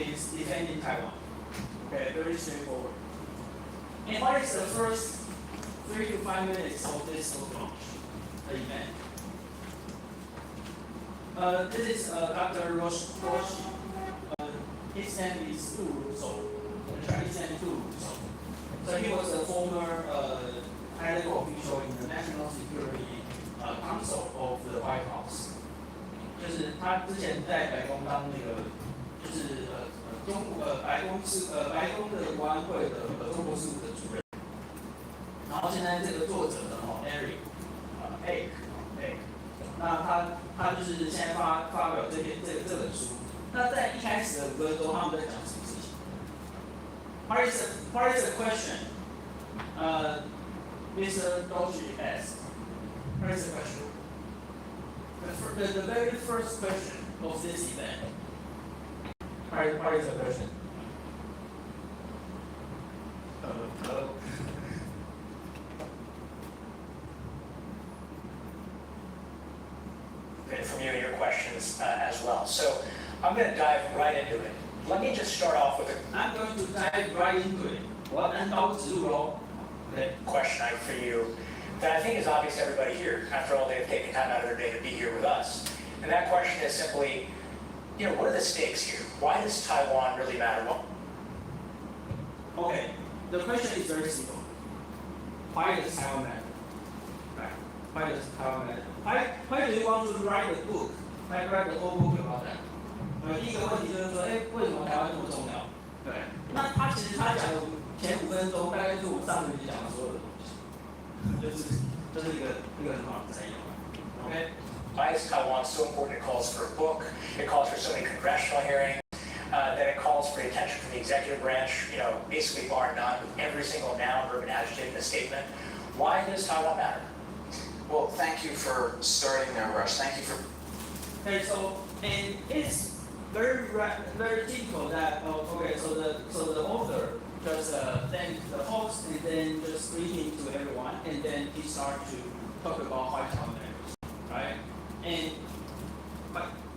is defending Taiwan. Okay, very straightforward. And what is the first 3 to 5 minutes of this book launch, the event? This is Dr. Roshi. His name is Du Russo. The Chinese name is Du Russo. So he was a former high-level official in the National Security Council of the White House. 就是他之前在白宫当那个，就是白宫的国安会的中国事务的主任。然后现在这个作者呢，Eric，那他就是现在发表这本书。那在一开始的5分钟，他们在讲什么事情？What is the question? Mr. Doshi asked. What is the question? The very first question of this event. What is the question? Hello. From you and your questions as well. So I'm going to dive right into it. Let me just start off with I'm going to dive right into it. What and how to do all? Question for you that I think is obvious to everybody here. After all, they've taken time out of their day to be here with us. And that question is simply, what are the stakes here? Why does Taiwan really matter? Okay, the question is very simple. Why does Taiwan matter? Right? Why does Taiwan matter? Why do you want to write a book? Write a whole book about that? 第一个问题就是说，为什么台湾这么重要？对，那他其实他讲的前5分钟，大概就是我上个月讲的所有的东西，就是一个很好的摘要。Okay. Why is Taiwan so important? It calls for a book. It calls for so many congressional hearings. That it calls for attention from the executive branch. Basically bar none, with every single noun, verb, and adjective in the statement. Why does Taiwan matter? Well, thank you for starting there, Rush. Thank you for. Okay, so and it's very typical that so the author just thank the host and then just greeting to everyone and then he start to talk about why Taiwan matters, right? And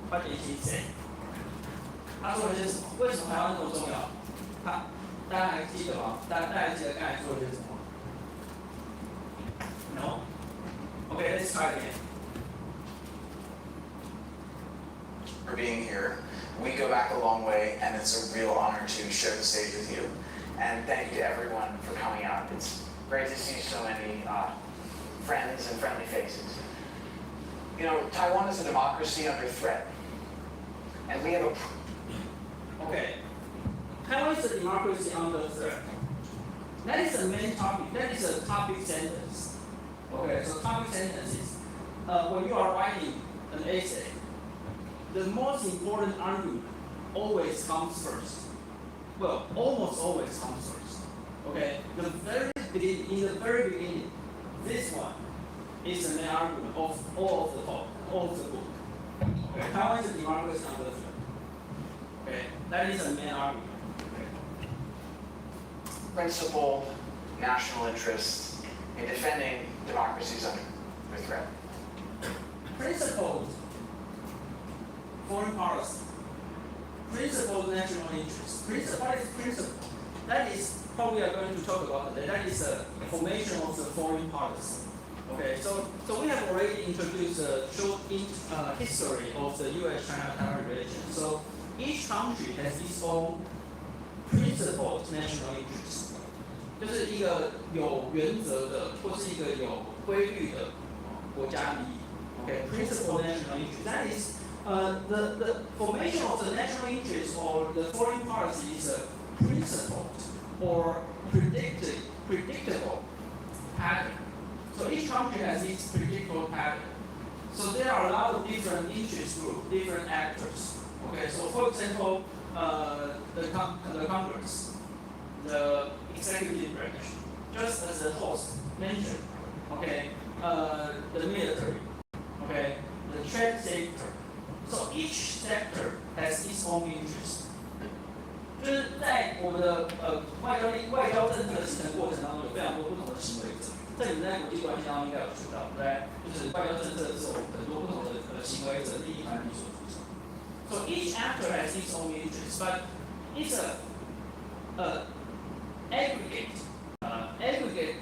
what did he say? 他说的是什么？为什么台湾那么重要？大家还记得吗？大家还记得刚才说的是什么 ？No. Okay, let's try again. For being here. We go back a long way, and it's a real honor to share the stage with you. And thank you to everyone for coming out. It's great to see so many friends and friendly faces. Taiwan is a democracy under threat, and we have a. Okay, Taiwan is a democracy under threat. That is the main topic. That is a topic sentence. Okay, so topic sentence is when you are writing an essay, the most important argument always comes first. Well, almost always comes first. Okay, in the very beginning, this one is the main argument of all of the book. Okay, Taiwan is a democracy under threat. Okay, that is the main argument. Okay. Principle, national interest in defending democracies under threat. Principled foreign policy. Principled national interest. What is principle? That is what we are going to talk about today. That is the formation of the foreign policy. Okay, so we have already introduced a short history of the US-China-Taiwan relations. So each country has its own principled national interest. 就是一个有原则的，或是一个有规律的国家利益。Okay, principled national interest. That is the formation of the national interest or the foreign policy is a principled or predictable pattern. So each country has its predictable pattern. So there are a lot of different interest groups, different actors. Okay, so for example, the Congress, the executive branch, just as the host mentioned, okay, the military, okay, the trade sector. So each sector has its own interest. 就是在我们的外交政策的形成过程当中，有非常多不同的行为者。这你们在国际关系当中应该有学到，对，就是外交政策是由很多不同的行为者、利益团体所组成。So each actor has its own interest, but it's a aggregate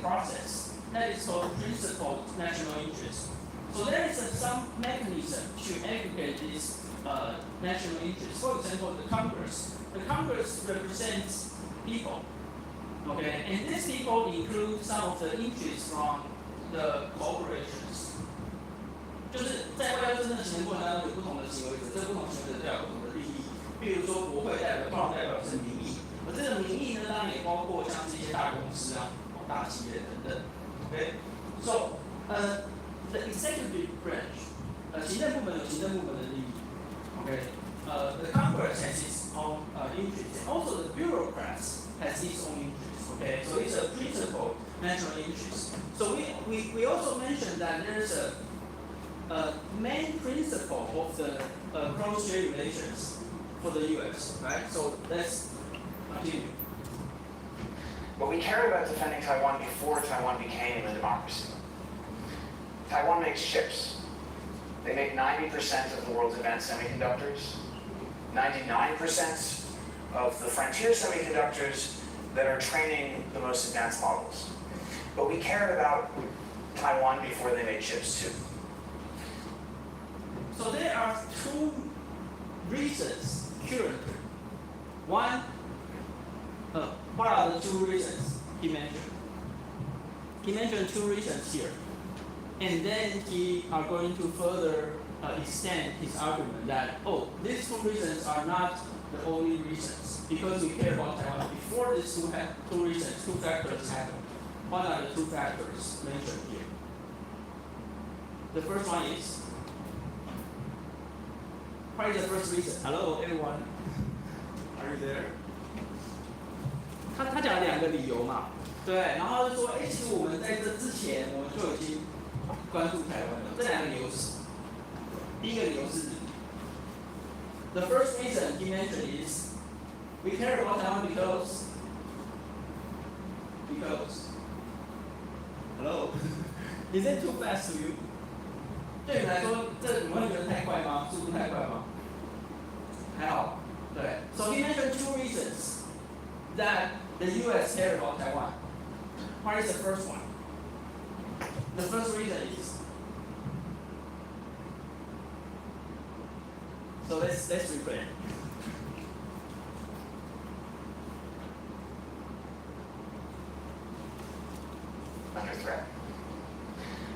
process that is called principled national interest. So there is some mechanism to aggregate this national interest. For example, the Congress. The Congress represents people, okay, and these people include some of the interests from the corporations. 就是在外交政策行为过程当中有不同的行为者，这不同行为者代表不同的利益。比如说国会代表是民意，而这个民意呢，当然也包括像这些大公司啊、大企业等等。Okay, so the executive branch, 行政部门有行政部门的利益。Okay, the Congress has its own interests, and also the bureaucrats has its own interests. Okay, so it's a principled national interest. So we also mentioned that there's a main principle of the cross-strait relations for the U.S., right? So let's continue. But we cared about defending Taiwan before Taiwan became a democracy. Taiwan makes chips. They make 90% of the world's advanced semiconductors, 99% of the frontier semiconductors that are training the most advanced models. But we cared about Taiwan before they made chips too. So there are two reasons currently. One, what are the two reasons he mentioned? He mentioned two reasons here. And then he are going to further extend his argument that, oh, these two reasons are not the only reasons. Because we care about Taiwan before these two reasons, two factors happen. What are the two factors mentioned here? The first one is, what is the first reason? Hello, everyone. Are you there? 他讲了两个理由嘛，对，然后他就说，其实我们在这之前我们就已经关注台湾了。这两个理由是什么？第一个理由是 ，the first reason he mentioned is we care about Taiwan because hello, is it too fast to you? 对你来说，这你会觉得太快吗？速度太快吗？还好，对。So he mentioned two reasons that the U.S. care about Taiwan. What is the first one? The first reason is, so let's replay. Under threat.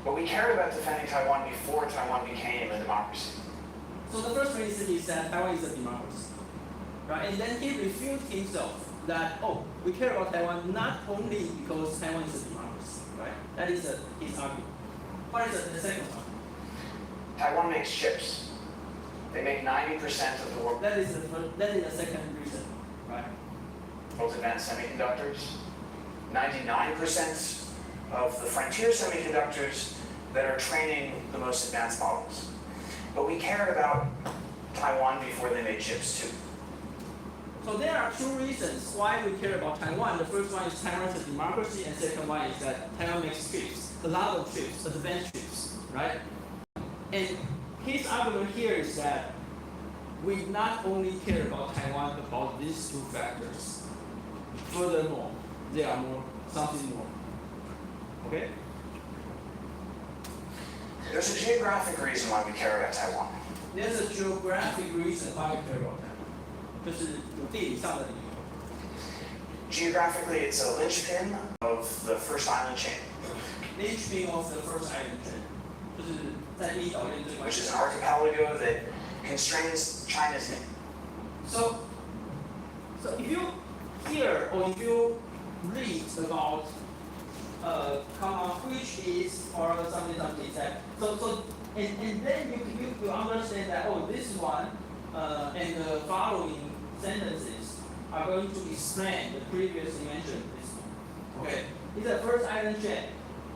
But we cared about defending Taiwan before Taiwan became a democracy. So the first reason is that Taiwan is a democracy, right? And then he refuted himself that, oh, we care about Taiwan not only because Taiwan is a democracy, right? That is his argument. What is the second one? Taiwan makes chips. They make 90% of the world's That is the second reason, right? advanced semiconductors, 99% of the frontier semiconductors that are training the most advanced models. But we cared about Taiwan before they made chips too. So there are two reasons why we care about Taiwan. The first one is Taiwan is a democracy, and second one is that Taiwan makes chips, a lot of chips, advanced chips, right? And his argument here is that we not only care about Taiwan about these two factors. Furthermore, there are something more. Okay? There's a geographic reason why we care about Taiwan. There's a geographic reason why we care about Taiwan. 就是有地理上的理由。Geographically, it's a linchpin of the first island chain. Linchpin of the first island chain. 就是在第一岛链最关 Which 键 is an archipelago that constrains China's name. So if you hear or if you read about which is or something that so and then you understand that this one and the following sentences are going to explain the previously mentioned this one. Okay, it's the first island chain,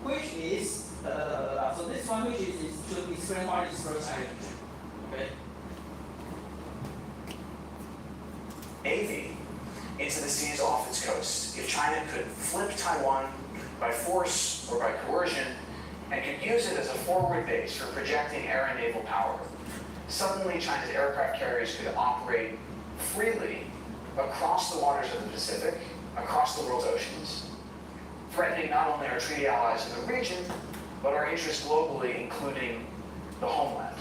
which is so this one which is to explain what is first island chain. Okay. Navy into the seas off its coast. If China could flip Taiwan by force or by coercion and could use it as a forward base for projecting air and naval power, suddenly China's aircraft carriers could operate freely across the waters of the Pacific, across the world's oceans, threatening not only our treaty allies in the region, but our interests globally, including the homeland.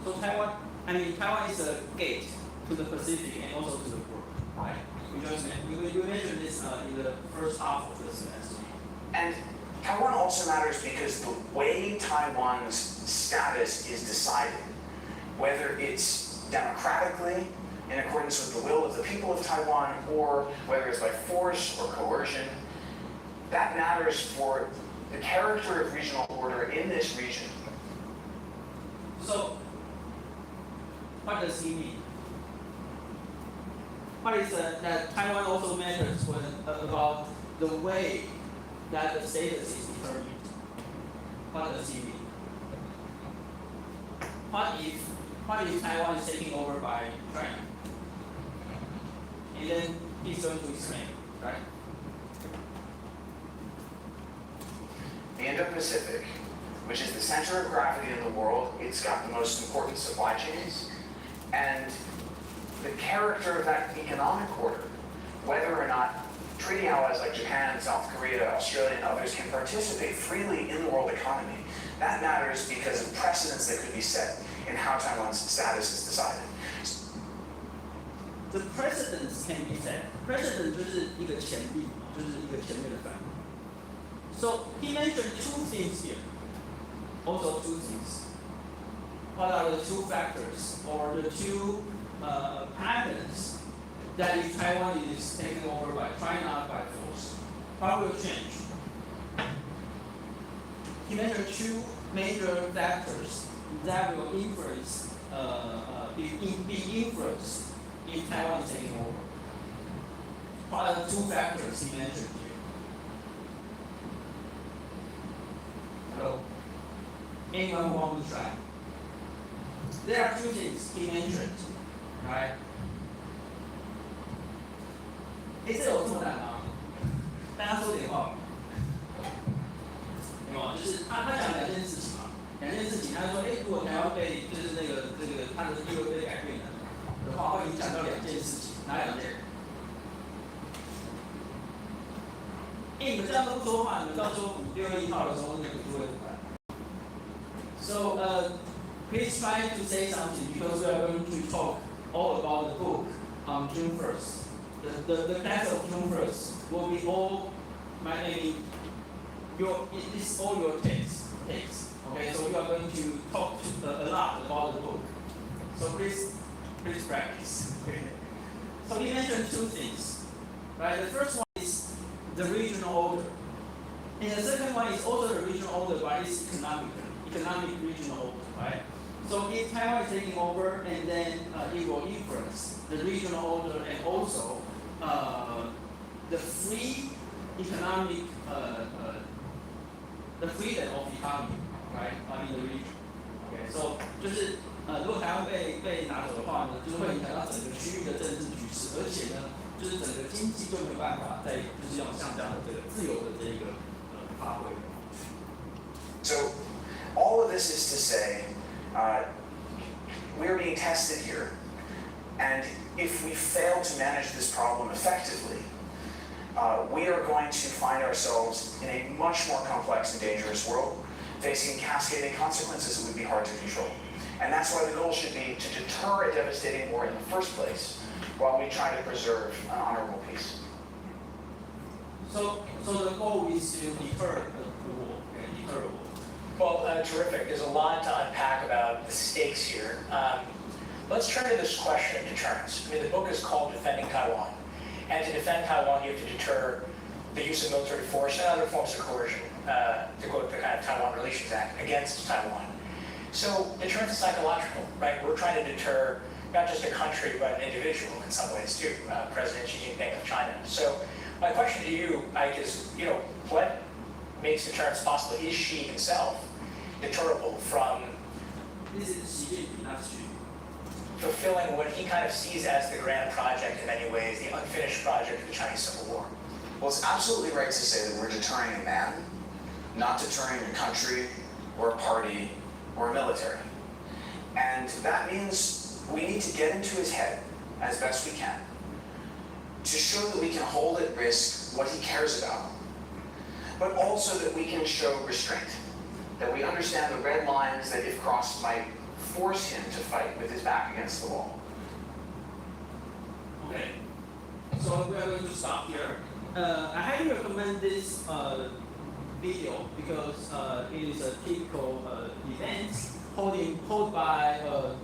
So Taiwan is a gate to the Pacific and also to the world, right? You mentioned this in the first half of the semester. And Taiwan also matters because the way Taiwan's status is decided, whether it's democratically, in accordance with the will of the people of Taiwan, or whether it's by force or coercion, that matters for the character of regional order in this region. So, what does he mean? What is that Taiwan also matters about the way that the status is determined? What does he mean? What if Taiwan is taken over by China? And then he's going to explain, right? The Indo-Pacific, which is the center of gravity in the world, it's got the most important supply chains, and the character of that economic order, whether or not treaty allies like Japan, South Korea, Australia, and others can participate freely in the world economy, that matters because of precedents that could be set in how Taiwan's status is decided. The precedents can be set. Precedent 就是一个前例，就是一个前面的反应。So he mentioned two things here. Also two things. What are the two factors or the two patterns that if Taiwan is taken over by China by force, what will change? He mentioned two major factors that will influence, be influenced if Taiwan is taken over. What are the two factors he mentioned here? Hello? Anyone who wants to try? There are two things he mentioned, right? 这有这么难吗？大家说点话。有没有？就是他讲两件事情嘛，两件事情，他说，如果台湾被就是他的地位被改变了的话，会影响到两件事情，哪两件？你们这样都不说话，你们到时候6月1号的时候，那个就会怎么办 ？So please try to say something because we are going to talk all about the book on June 1st. The class of June 1st will be all it's all your takes. Okay, so we are going to talk a lot about the book. So please practice. So he mentioned two things, right? The first one is the regional order, and the second one is also the regional order, but it's economic regional order, right? So if Taiwan is taking over, and then it will influence the regional order and also the free economic, the freedom of economy, right? In the region. Okay, so 就是如果台湾被拿走的话呢，就是会影响到整个区域的政治局势，而且呢，就是整个经济就没有办法再就是用像这样的这个自由的这个发挥。So all of this is to say, we're being tested here, and if we fail to manage this problem effectively, we are going to find ourselves in a much more complex and dangerous world, facing cascading consequences that would be hard to control. And that's why the goal should be to deter a devastating war in the first place, while we try to preserve an honorable peace. So the goal is to deter the war, okay, deter the war. Well, terrific. There's a lot to unpack about the stakes here. Let's turn to this question of deterrence. I mean, the book is called Defending Taiwan. And to defend Taiwan, you have to deter the use of military force and other forms of coercion, to quote the kind of Taiwan Relations Act, against Taiwan. So deterrence is psychological, right? We're trying to deter not just a country, but an individual in some ways too, President Xi Jinping of China. So my question to you, Ike, is, what makes deterrence possible? Is Xi himself deterrable from This is Xi Jinping, not Xi. fulfilling what he kind of sees as the grand project in many ways, the unfinished project of the Chinese Civil War? Well, it's absolutely right to say that we're deterring a man, not deterring a country or a party or a military. And that means we need to get into his head as best we can, to show that we can hold at risk what he cares about, but also that we can show restraint, that we understand the red lines that, if crossed, might force him to fight with his back against the wall. Okay, so we are going to stop here. I highly recommend this video because it is a typical event held by a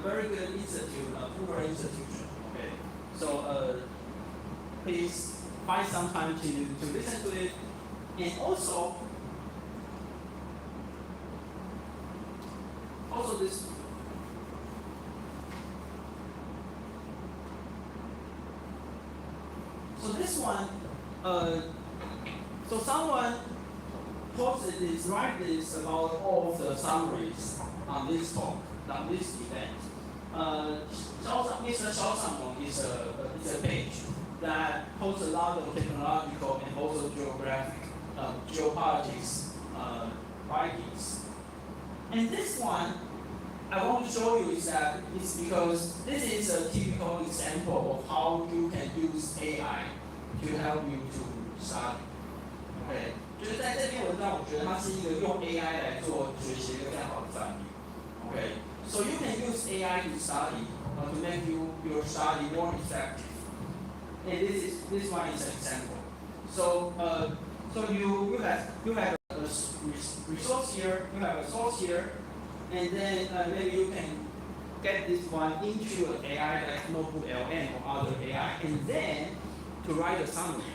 very good institute, Hoover Institution. Okay, so please find some time to listen to it, and also this. So this one, so someone posted this, write this about all of the summaries on this talk, on this event. Mr. Xiao is a page that hosts a lot of technological and also geographic, geopolitics writings. And this one, I want to show you is that it's because this is a typical example of how you can use AI to help you to study. OK， 就是在这篇文章，我觉得它是一个用 AI 来做学习一个非常好的范例。OK，so you can use AI to study to make your study more effective. And this one is an example. So so you have a resource here, you have a source here. And then maybe you can get this one into an AI like Notebook LM or other AI, and then to write a summary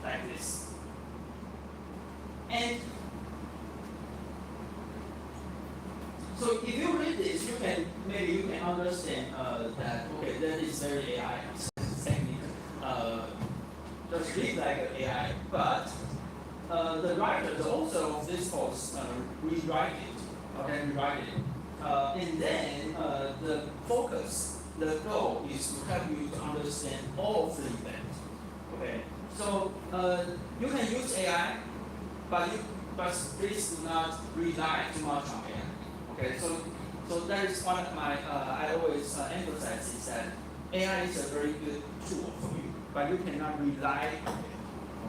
like this. And so if you read this, maybe you can understand that okay, that is very AI technique. Just read like an AI, but the writers also of this post rewrite it. Okay, rewrite it. And then the focus, the goal is to help you to understand all of the events. Okay, so you can use AI, but please do not rely too much on AI. Okay, so that is one of my I always emphasize is that AI is a very good tool for you, but you cannot rely on it.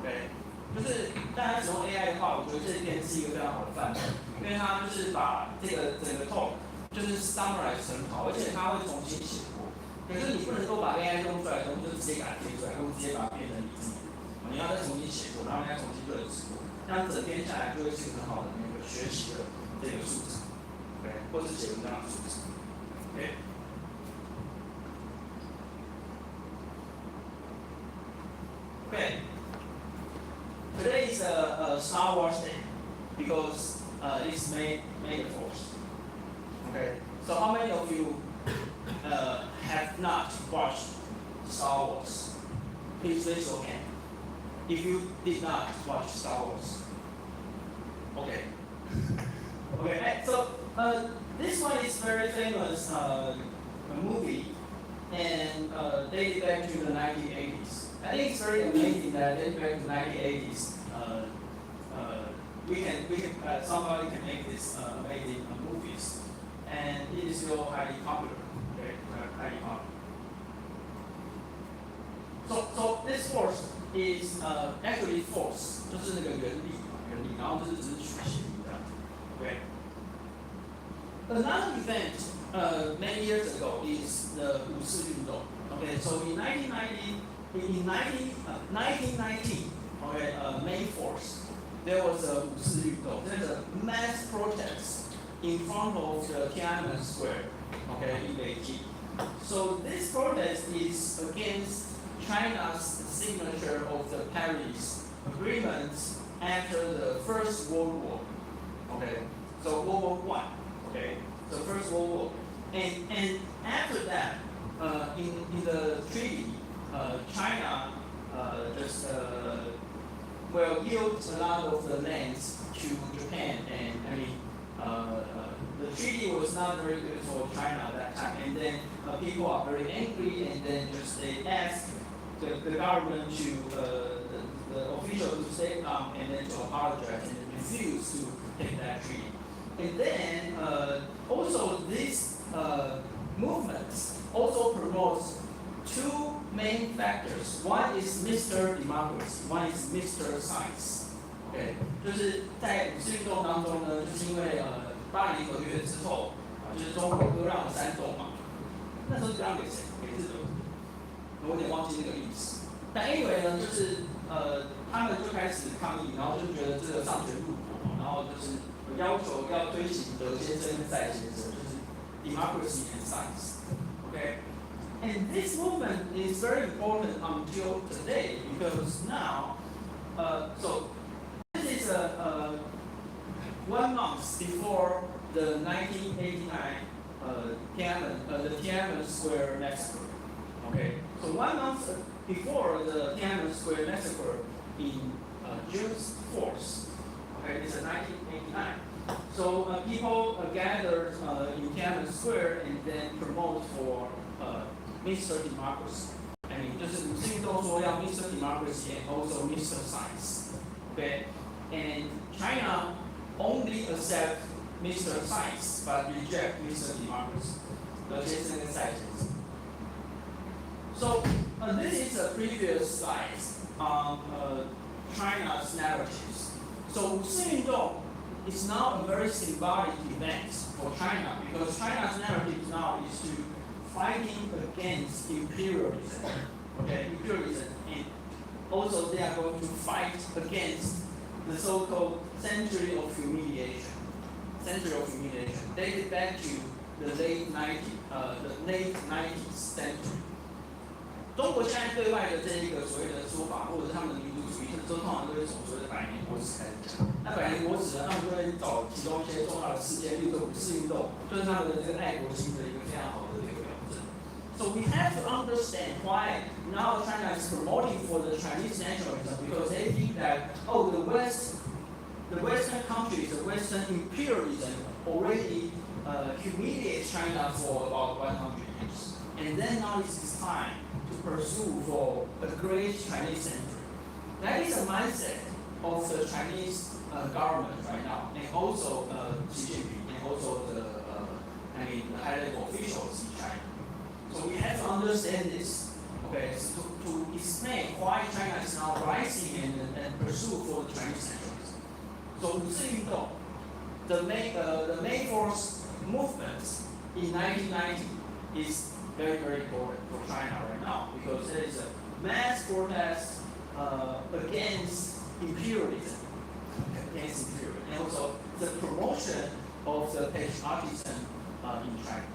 Okay. 就是大家使用 AI 的话，我觉得这篇是一个非常好的范本，因为它就是把这个整个 talk 就是 summarize 很好，而且它会重新写过。可是你不能够把 AI 用出来的东西就直接给它贴出来，或直接把它变成你自己的，你要再重新写过，然后你要重新认识过，这样整篇下来就会是一个很好的那个学习的这个素材，对，或是写文章的素材 ，OK。Okay. Today is a Star Wars Day because it's May the 4th. Okay, so how many of you have not watched Star Wars? Please raise your hand. If you did not watch Star Wars, okay. Okay, so this one is very famous movie, and dated back to the 1980s. I think it's very amazing that dated back to the 1980s, somebody can make this amazing movies, and it is still highly popular. Okay, highly popular. So this force is actually force， 就是那个原理，然后就是只是取谐音这样。Okay. Another event many years ago is the 五四运动。Okay, so in 1990, okay, May 4th, there was a 五四运动. There's a mass protest in front of the Tiananmen Square, okay, in Beijing. So this protest is against China's signature of the Paris Agreement after the First World War. Okay, so World War I. Okay, so First World War, and after that, in the treaty, China just yield a lot of the lands to Japan, and I mean the treaty was not very good for China at that time, and then people are very angry, and then just they ask the government to the official to stay calm and then to apologize and refuse to take that treaty. And then also this promotes two main factors. One is Mr. Democracy, one is Mr. Science. OK， 就是在五四运动当中呢，就是因为巴黎合约之后就是中国割让了山东嘛，那时候割让给谁？给日本。我有点忘记那个历史。但 anyway 呢，就是他们就开始抗议，然后就觉得这个丧权辱国，然后就是要求要推行德先生跟赛先生，就是 democracy and science. Okay, and this movement is very important until today because now, so this is 1 month before the 1989 the Tiananmen Square massacre. Okay, so 1 month before the Tiananmen Square massacre in June 4th. Okay, it's 1989. So people gathered in Tiananmen Square and then promote for Mr. Democracy. I mean, 就是五四运动说要 Mr. Democracy and also Mr. Science. Okay, and China only accept Mr. Science but reject Mr. Democracy. 德先生跟赛先生。So this is a previous slide on China's narratives. So 五四运动is now a very symbolic event for China because China's narrative now is to fighting against imperialism. Okay, imperialism, and also they are going to fight against the so-called century of humiliation. Century of humiliation dated back to the late 90th century. 中国现在对外的这一个所谓的说法，或者是他们的民族主义，通常都会从所谓的百年国耻开始讲。那百年国耻呢，他们就会找其中一些重要的事件，例如说五四运动，就是他们的这个爱国心的一个非常好的一个表证。So we have to understand why now China is promoting for the Chinese nationalism because they think that the Western countries, the Western imperialism already humiliated China for about 100 years, and then now it is time to pursue for a great Chinese century. That is a mindset of the Chinese government right now, and also Xi Jinping, and also the high-level officials in China. So we have to understand this, okay, to explain why China is now rising and pursue for the Chinese nationalism. So 五四运动, the May 4th movement in 1990 is very, very important for China right now because there is a mass protest against imperialism, and also the promotion of the patriotism in China.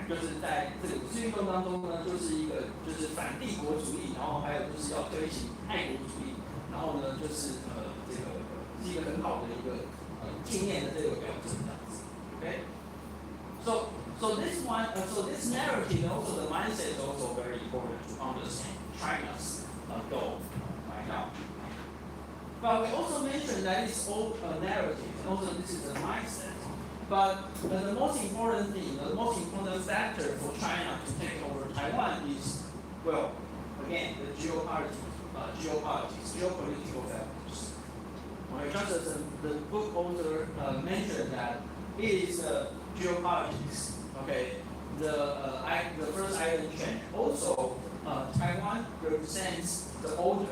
就是在这个五四运动当中呢，就是一个就是反帝国主义，然后还有就是要推行爱国主义，然后呢就是这个是一个很好的一个纪念的这个表征这样子。Okay, so this narrative and also the mindset is also very important to understand China's goal right now. But we also mentioned that it's all a narrative, and also this is a mindset. But the most important thing, the most important factor for China to take over Taiwan is, well, again, the geopolitical factors. Okay, just as the book author mentioned that it is geopolitics. Okay, the first island chain. Also, Taiwan represents the order.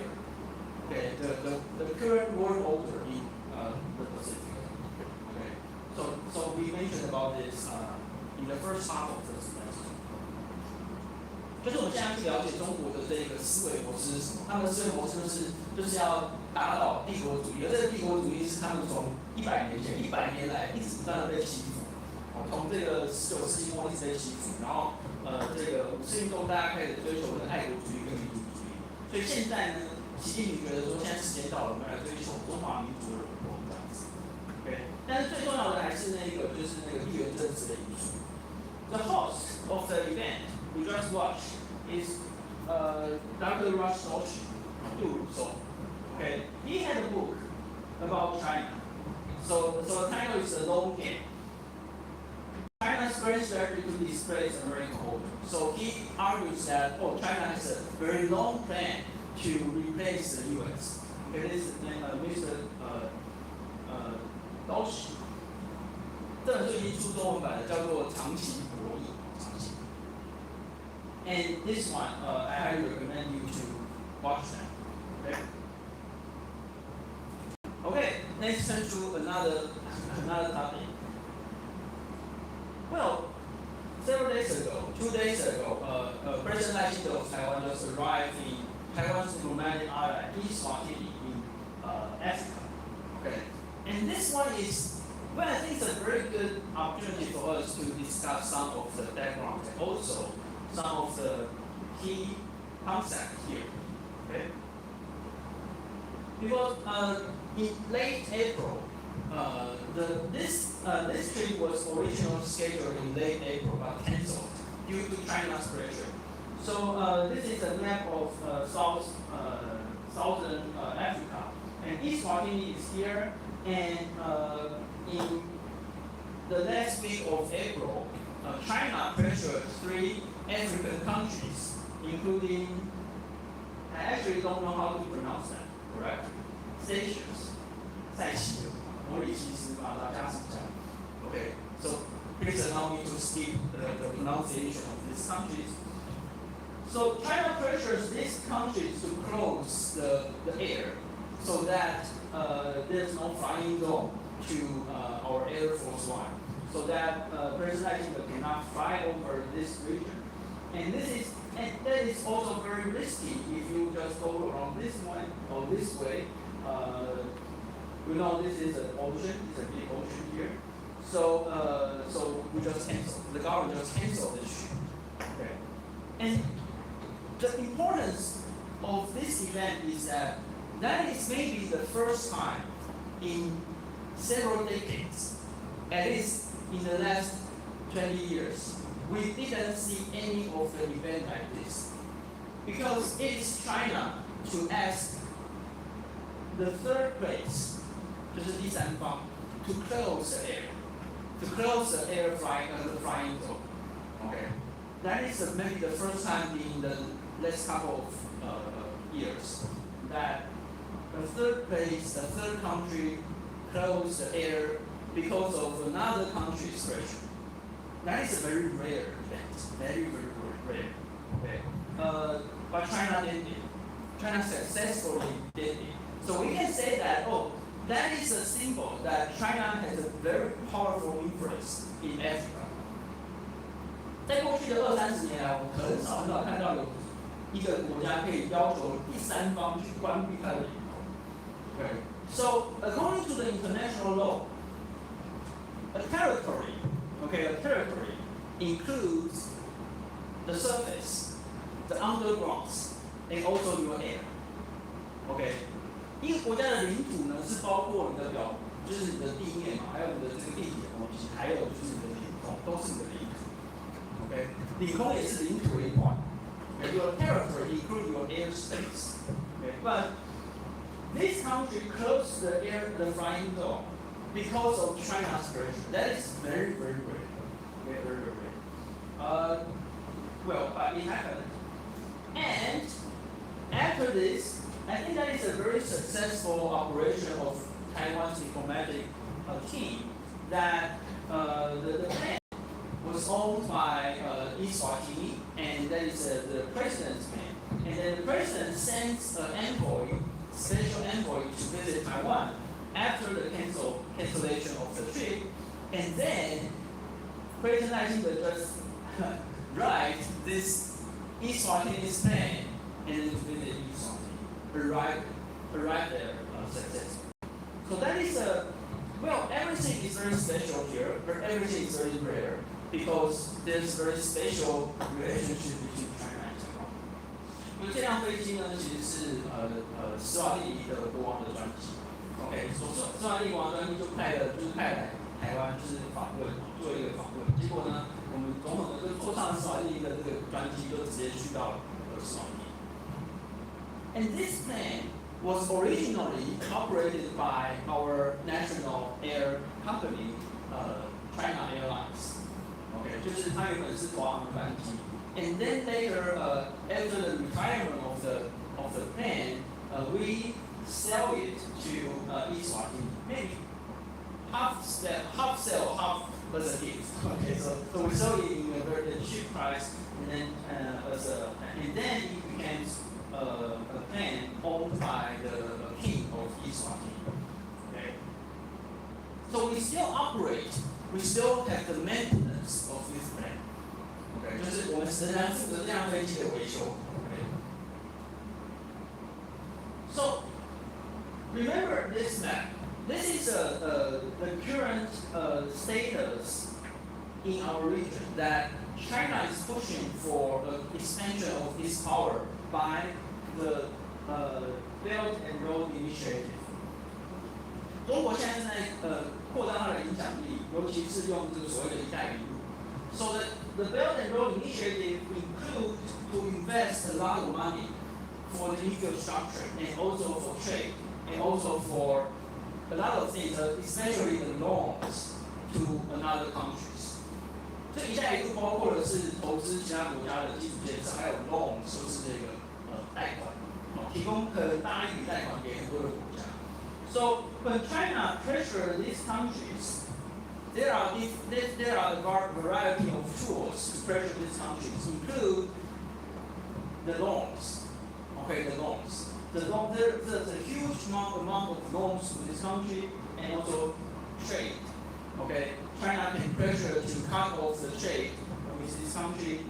Okay, the current world order in the Pacific. So we mentioned about this in the first half of the semester. 就是我们现在去了解中国的这个思维模式是什么？他们的思维模式就是要打倒帝国主义，而这个帝国主义是他们从100年来一直不断的被欺负，从这个19世纪末一直被欺负，然后这个五四运动大家开始追求的爱国主义跟民族主义，所以现在呢，习近平觉得说现在时间到了，我们来追求中华民族的荣光这样子。Okay. 但是最重要的还是就是那个地缘政治的因素。The host of the event we just watched is Dr. Rush Doshi. Okay, he had a book about China. So the title is The Long Game. China's grand strategy to displace American order. So he argues that China has a very long plan to replace the U.S. Okay, this is Mr. Doshi. 这本书已经出中文版了，叫做《长期博弈》。And this one, I highly recommend you to watch that. Okay. Okay, let's turn to another topic. Well, several days ago, 2 days ago, President Lai of Taiwan just arrived in Taiwan's diplomatic ally, Eswatini, in Africa. Okay, and this one is, well, I think it's a very good opportunity for us to discuss some of the background and also some of the key concepts here. Okay, because in late April, this trip was originally scheduled in late April but cancelled due to China's pressure. So this is a map of southern Africa, and Eswatini is here. And in the last week of April, China pressured 3 African countries, including, I actually don't know how to pronounce that, correct? Seychelles, Okay, so please allow me to skip the pronunciation of these countries. So China pressures these countries to close the air so that there's no flying zone to our Air Force One, so that President Lai cannot fly over this region. And that is also very risky if you just go around this one or this way. We know this is an ocean, it's a big ocean here. So we just cancel. The government just canceled this trip. Okay. And the importance of this event is that is maybe the first time in several decades, at least in the last 20 years, we didn't see any of the event like this. Because it is China to ask the third place, 就是第三方, to close the air flying zone. Okay, that is maybe the first time in the last couple of years that the third country closed the air because of another country's pressure. That is a very rare event, very rare. Okay, but China did it. China successfully did it. So we can say that, that is a symbol that China has a very powerful influence in Africa. 在过去的20-30年来，我们很少看到有一个国家可以要求第三方去关闭它的领土。Okay. So according to the international law, a territory includes the surface, the underground, and also your air. Okay. 一个国家的领土呢，是包括你的就是你的地面嘛，还有你的这个地底的东西，还有就是你的领空，都是你的领土。OK， 领空也是领土的一环。Your territory includes your airspace. Okay, but this country closed the flying zone because of China's pressure. That is very rare. Very rare. Well, but it happened. And after this, I think that is a very successful operation of Taiwan's diplomatic team. That the plan was owned by Eswatini, and that is the president's plan. And then the president sends an special envoy to visit Taiwan after the cancellation of the trip. And then President Lai just write this Eswatini's plan and then to visit Eswatini. Arrive there successfully. So that is everything is very special here, but everything is very rare because there's very special relationship between China and Taiwan. 因为这辆飞机呢，其实是斯瓦蒂尼的国王的专机。OK， 斯瓦蒂尼国王专机就派来台湾就是访问，做一个访问。结果呢，我们总统就坐上斯瓦蒂尼的这个专机，就直接去到斯瓦蒂尼。And this plan was originally operated by our national air company, China Airlines. Okay, 就是它原本是华航班机。And then later, after the retirement of the plan, we sell it to Eswatini. Maybe half as a gift. Okay, so we sold it in a very cheap price, and then and then it became a plan owned by the king of Eswatini. Okay, so we still operate, we still have the maintenance of this plan. Okay, 就是我们仍然负责这辆飞机的维修。Okay. So remember this map. This is the current status in our region that China is pushing for the expansion of this power by the Belt and Road Initiative. 中国现在是在扩大它的影响力，尤其是用这个所谓的“一带一路”。So the Belt and Road Initiative includes to invest a lot of money for the infrastructure and also for trade and also for a lot of things, especially the loans to another countries. 这一带一路包括的是投资其他国家的基础建设，还有 loans 就是这个贷款，提供很大一笔贷款给很多的国家。So when China pressure these countries, there are a variety of tools to pressure these countries, include the loans. Okay, the loans. There's a huge amount of loans to this country and also trade. Okay, China can pressure to cut off the trade with this country,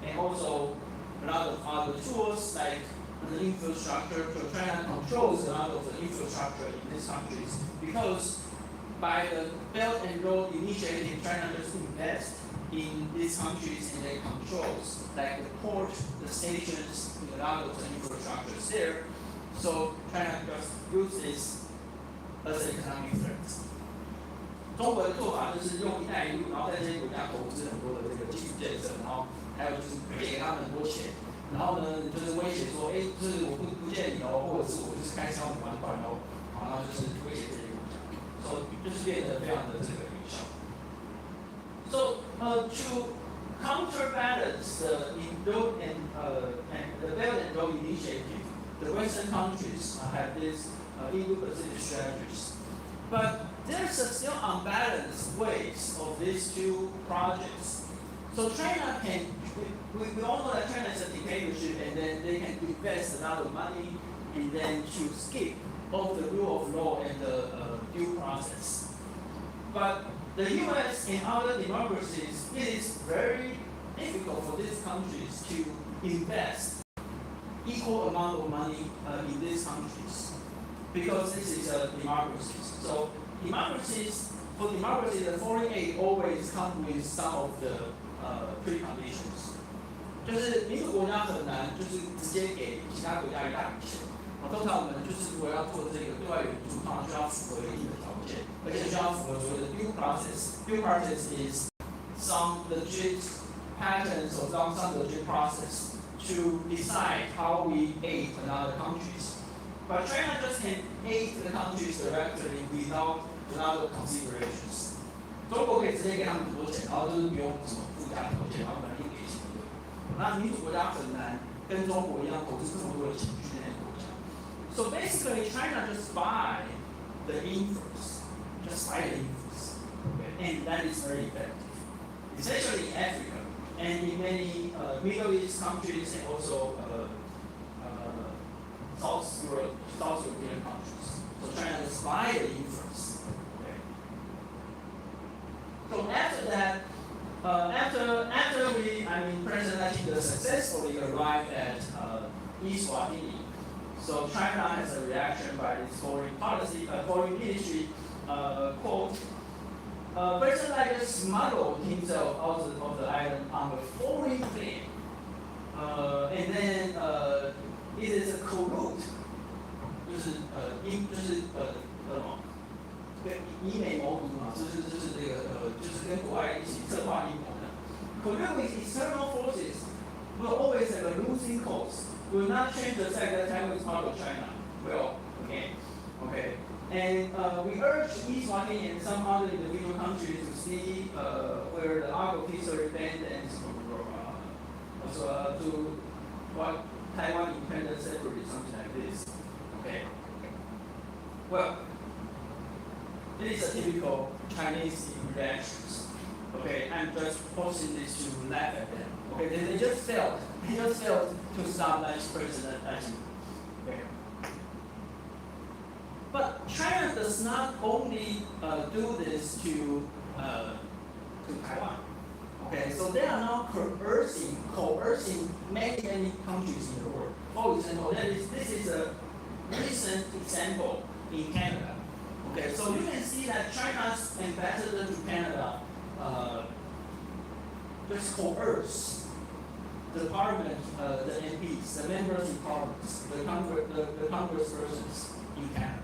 and also a lot of other tools like the infrastructure. So China controls a lot of the infrastructure in these countries because by the Belt and Road Initiative, China just invests in these countries and they controls like the port, the stations, a lot of the infrastructures there. So China just uses as an economic threat. 中国的做法就是用“一带一路”，然后在这些国家投资很多的这个基础建设，然后还有就是给他们很多钱，然后呢就是威胁说，就是我不见你哦，或者是我就是开销你还款哦，好，然后就是威胁这些国家，所以就是变得非常的这个有效。So to counterbalance the Belt and Road Initiative, the Western countries have these Indo-Pacific strategies, but there's still unbalanced ways of these two projects. So China can, we all know that China is a dictatorship, and then they can invest a lot of money and then to skip both the rule of law and the due process. But the US and other democracies, it is very difficult for these countries to invest equal amount of money in these countries because this is a democracy. So for democracy, the foreign aid always comes with some of the preconditions. 就是民主国家很难就是直接给其他国家一大笔钱。通常我们就是如果要做这个对外援助，通常需要符合一定的条件，而且需要符合所谓的 due process. Due process is some legit patterns or some legit process to decide how we aid another countries. But China just can aid the countries directly without a lot of considerations. 中国可以直接给他们很多钱，然后就是不用什么附加条件，然后本来就给钱的。那民主国家很难跟中国一样投资这么多的钱去那些国家。So basically, China just buy the influence, okay? And that is very effective, especially in Africa and in many Middle East countries and also South European countries. So China just buy the influence. Okay? So after that, after President Akinda successfully arrived at Eswatini, so China has a reaction by its foreign ministry, quote, President Akinda smuggled himself out of the island on a foreign plane, and then it is a collude, 以美谋独嘛，就是这个就是跟国外一起策划阴谋的。Collude with external forces will always have a losing cause. Will not change the fact that Taiwan is part of China. Well, okay. And we urge Eswatini and some other individual countries to see where the arc of history bend and to what Taiwan independent separately, something like this. Okay. Well, it is a typical Chinese reactions. Okay, I'm just posting this to laugh at them. Okay, they just failed. They just failed to stop Chinese president. Okay. But China does not only do this to Taiwan. Okay, so they are now coercing many countries in the world. For example, this is a recent example in Canada. Okay, so you can see that China's ambassador to Canada just coerce the parliament, the MPs, the members in parliaments, the congresspersons in Canada.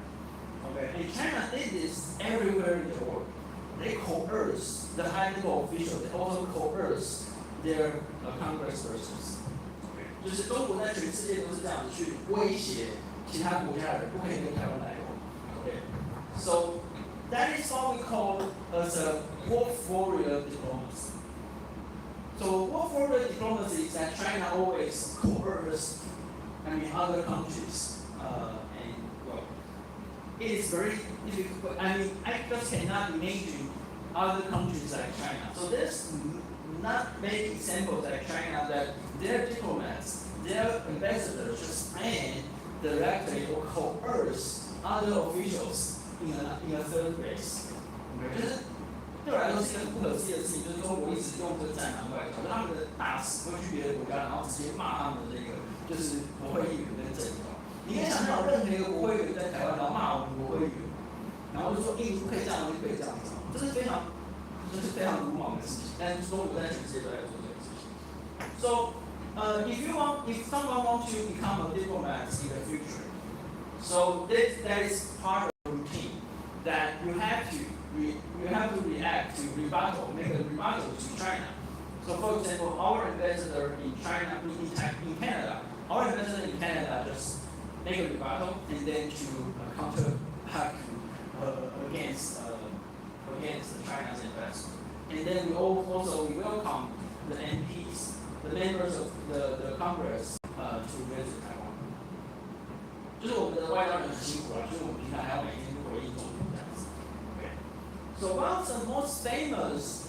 Okay, and China did this everywhere in the world. They coerce the high-level officials. They also coerce their congresspersons. 就是中国在全世界都是这样子去威胁其他国家的人，不可以跟台湾来往。Okay, so that is what we call as a wolf warrior diplomacy. So wolf warrior diplomacy is that China always coerces, other countries, and well, it is very difficult. I just cannot imagine other countries like China. So there's not many examples like China that their diplomats, their ambassadors just plan directly or coerce other officials in a third place. 就是对我来说是一个不可思议的事情，就是中国一直用这个战狼外交，他们的大使会去别的国家，然后直接骂他们的就是国会议员跟政府。你可以想象有任何一个国会议员在台湾，然后骂我们国会议员，然后就说你不可以这样，不可以这样子，这是非常鲁莽的事情。但是中国在全世界都在做这个事情。So, if someone wants to become a diplomat in the future, so that is part of the routine that you have to react to rebuttal, make a rebuttal to China. So, for example, our ambassador in China, in Canada, our ambassador in Canada just make a rebuttal and then to counter back against China's ambassador. And then we welcome the MPs, the members of the Congress to visit Taiwan. 就是我们的外交人很辛苦了，就是我们平常还要每天去回应总统这样子。Okay. So one of the most famous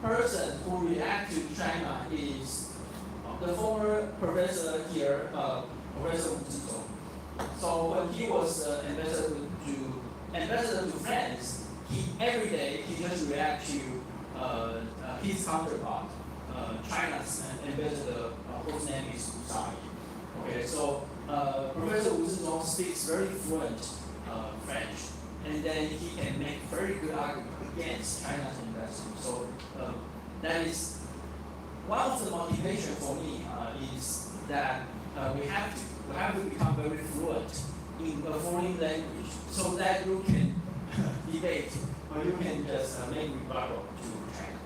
person who reacted to China is the former professor here, Professor Wu Zizong. So when he was ambassador to France, every day he just react to his counterpart, China's ambassador, whose name is Tsai. Okay, so Professor Wu Zizong speaks very fluent French, and then he can make very good argument against China's ambassador. So that is one of the motivation for me is that we have to become very fluent in a foreign language so that you can debate or you can just make rebuttal to China.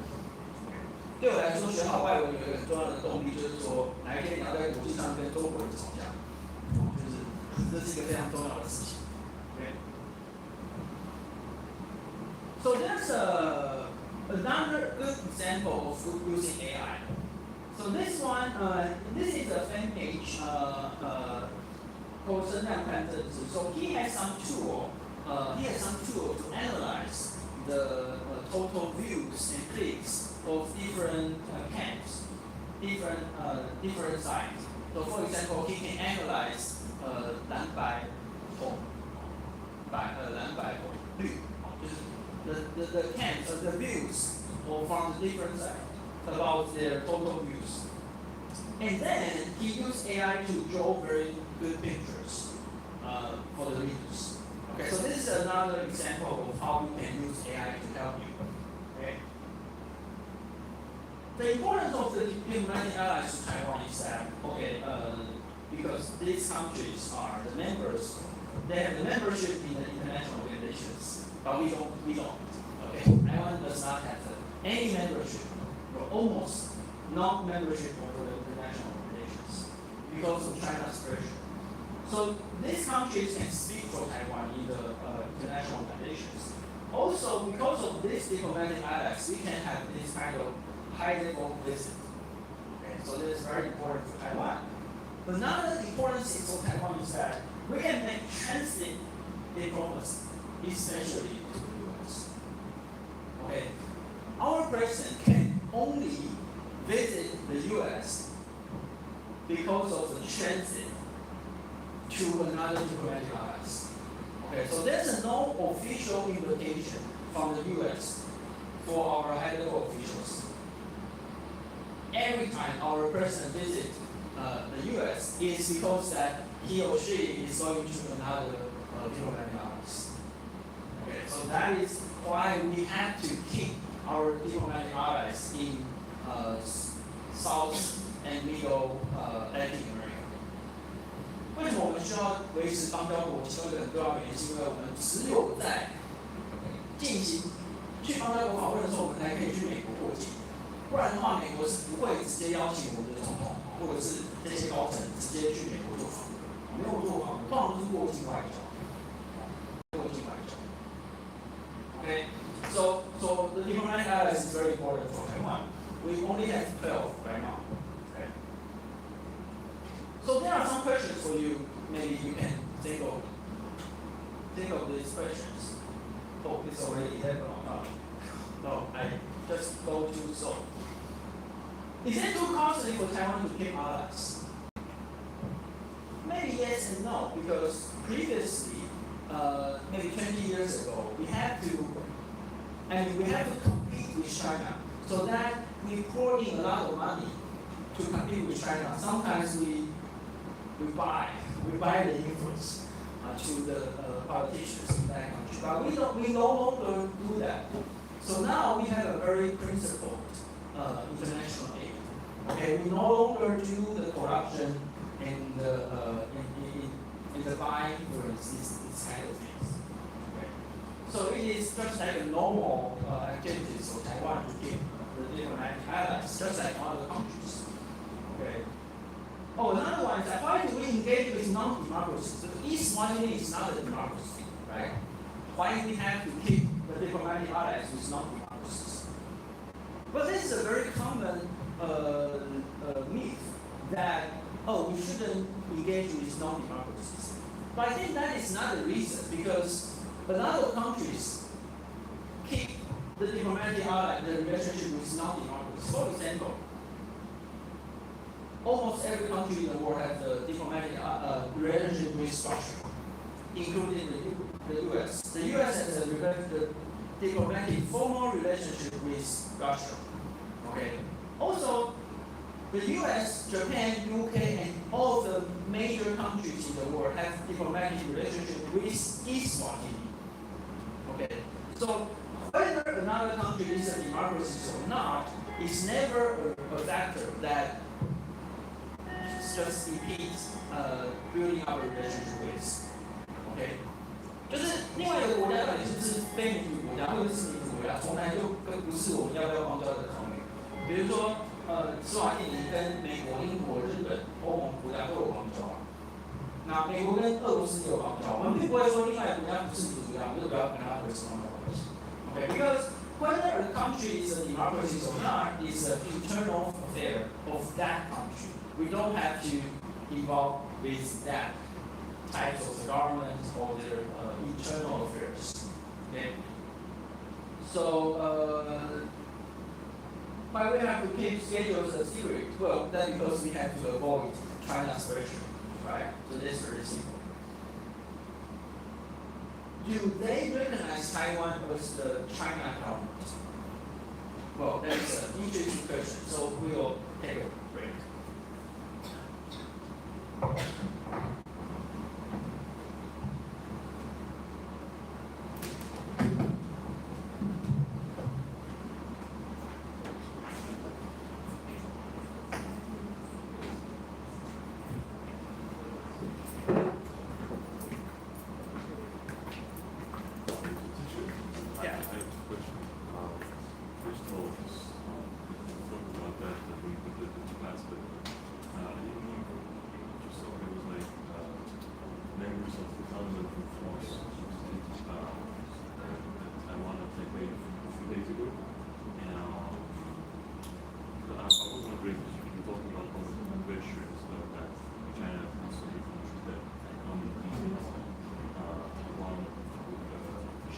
对我来说，学好外文有一个很重要的动力，就是说哪一天你要在国际上跟中国人吵架，这是一个非常重要的事情。Okay. So there's another good example of using AI. So this one, this is a fan page called 声量看政治. So he has some tool to analyze the total views and clicks of different camps, different sites. So for example, he can analyze 蓝白红绿，就是the camps the views from the different sides about their total views. And then he used AI to draw very good pictures for the readers. Okay, so this is another example of how you can use AI to help you. Okay. The importance of the diplomatic allies to Taiwan is that, because these countries are the members, they have the membership in the international organizations, but we don't. Okay, Taiwan does not have any membership, or almost no membership of the international organizations because of China's pressure. So these countries can speak for Taiwan in the international organizations. Also, because of these diplomatic allies, we can have this kind of high-level visit. Okay, so that is very important for Taiwan. Another important thing for Taiwan is that we can make transit diplomacy, especially to the US. Okay, our president can only visit the U.S. because of the transit to another diplomatic allies. Okay, so there's no official invitation from the U.S. for our high-level officials. Every time our president visits the U.S. is because that he or she is going to another diplomatic allies. Okay, so that is why we have to keep our diplomatic allies in South and Middle Latin America. 为什么我们需要维持邦交国？其中一个很重要的原因是因为我们只有在进行去邦交国访问的时候，我们才可以去美国过境。不然的话，美国是不会直接邀请我们的总统或者是这些高层直接去美国做访问，没有做访问，通常都是过境外交。过境外交。Okay, so the diplomatic allies is very important for Taiwan. We only have 12 right now. Okay. So there are some questions for you. Maybe you can think of these questions. Oh, it's already 11 o'clock. No, I just go too slow. Is it too costly for Taiwan to keep allies? Maybe yes and no, because previously, maybe 20 years ago, we had to compete with China. So that we pour in a lot of money to compete with China. Sometimes we buy the influence to the politicians in that country. But we no longer do that. So now we have a very principled international aid. Okay, we no longer do the corruption and the buying influence, these kind of things. Okay. So it is just like a normal activities for Taiwan to keep the diplomatic allies, just like other countries. Okay. Oh, another one is that why do we engage with non-democracies? The East Wyoming is not a democracy, right? Why do we have to keep the diplomatic allies with non-democracies? But this is a very common myth that, we shouldn't engage with non-democracies. But I think that is not the reason, because a lot of countries keep the diplomatic ally, the relationship with non-democracies. For example, almost every country in the world has a diplomatic relationship with Russia, including the U.S. The U.S. has a diplomatic formal relationship with Russia. Okay. Also, the U.S., Japan, UK, and all the major countries in the world have diplomatic relationship with East Wyoming. Okay. So whether another country is a democracy or not is never a factor that just impedes building our relationship with. Okay. 就是另外一个国家到底是不是非民主国家或者是民主国家，从来就不是我们要不要邦交的考虑。比如说，斯瓦蒂尼跟美国、英国、日本、欧盟国家都有邦交啊。那美国跟俄罗斯也有邦交，我们并不会说另外一个国家不是民主国家，我们就不要跟他维持邦交关系。Okay, because whether a country is a democracy or not is an internal affair of that country. We don't have to involve with that types of the government or their internal affairs. Okay. So, why we have to keep schedules a secret? Well, that's because we have to avoid China's pressure, right? So that's very simple. Do they recognize Taiwan as the China government? Well, that's an interesting question. So we'll take a break.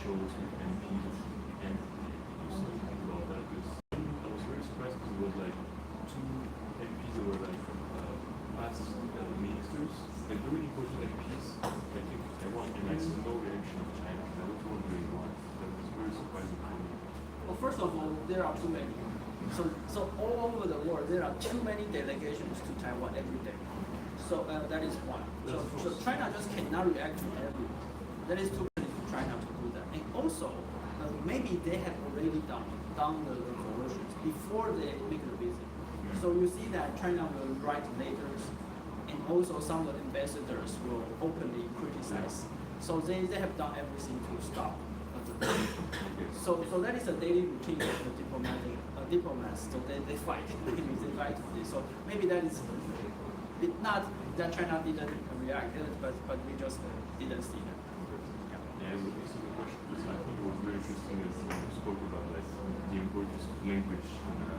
shows and like very important like piece, I think, to Taiwan, and I saw no reaction of China. I was wondering why. That was very surprising for me. Well, first of all, there are too many. So all over the world, there are too many delegations to Taiwan every day. So that is one. So China just cannot react to everyone. That is too many for China to do that. And also, maybe they have already done the coercions before they make the visit. So you see that China will write letters, and also some of the ambassadors will openly criticize. So they have done everything to stop the visit. So that is a daily routine of the diplomats. So they fight. They fight for this. So maybe that is not that China didn't react, but we just didn't see that. Yeah, so this is the question, because I think it was very interesting as you spoke about like the importance of language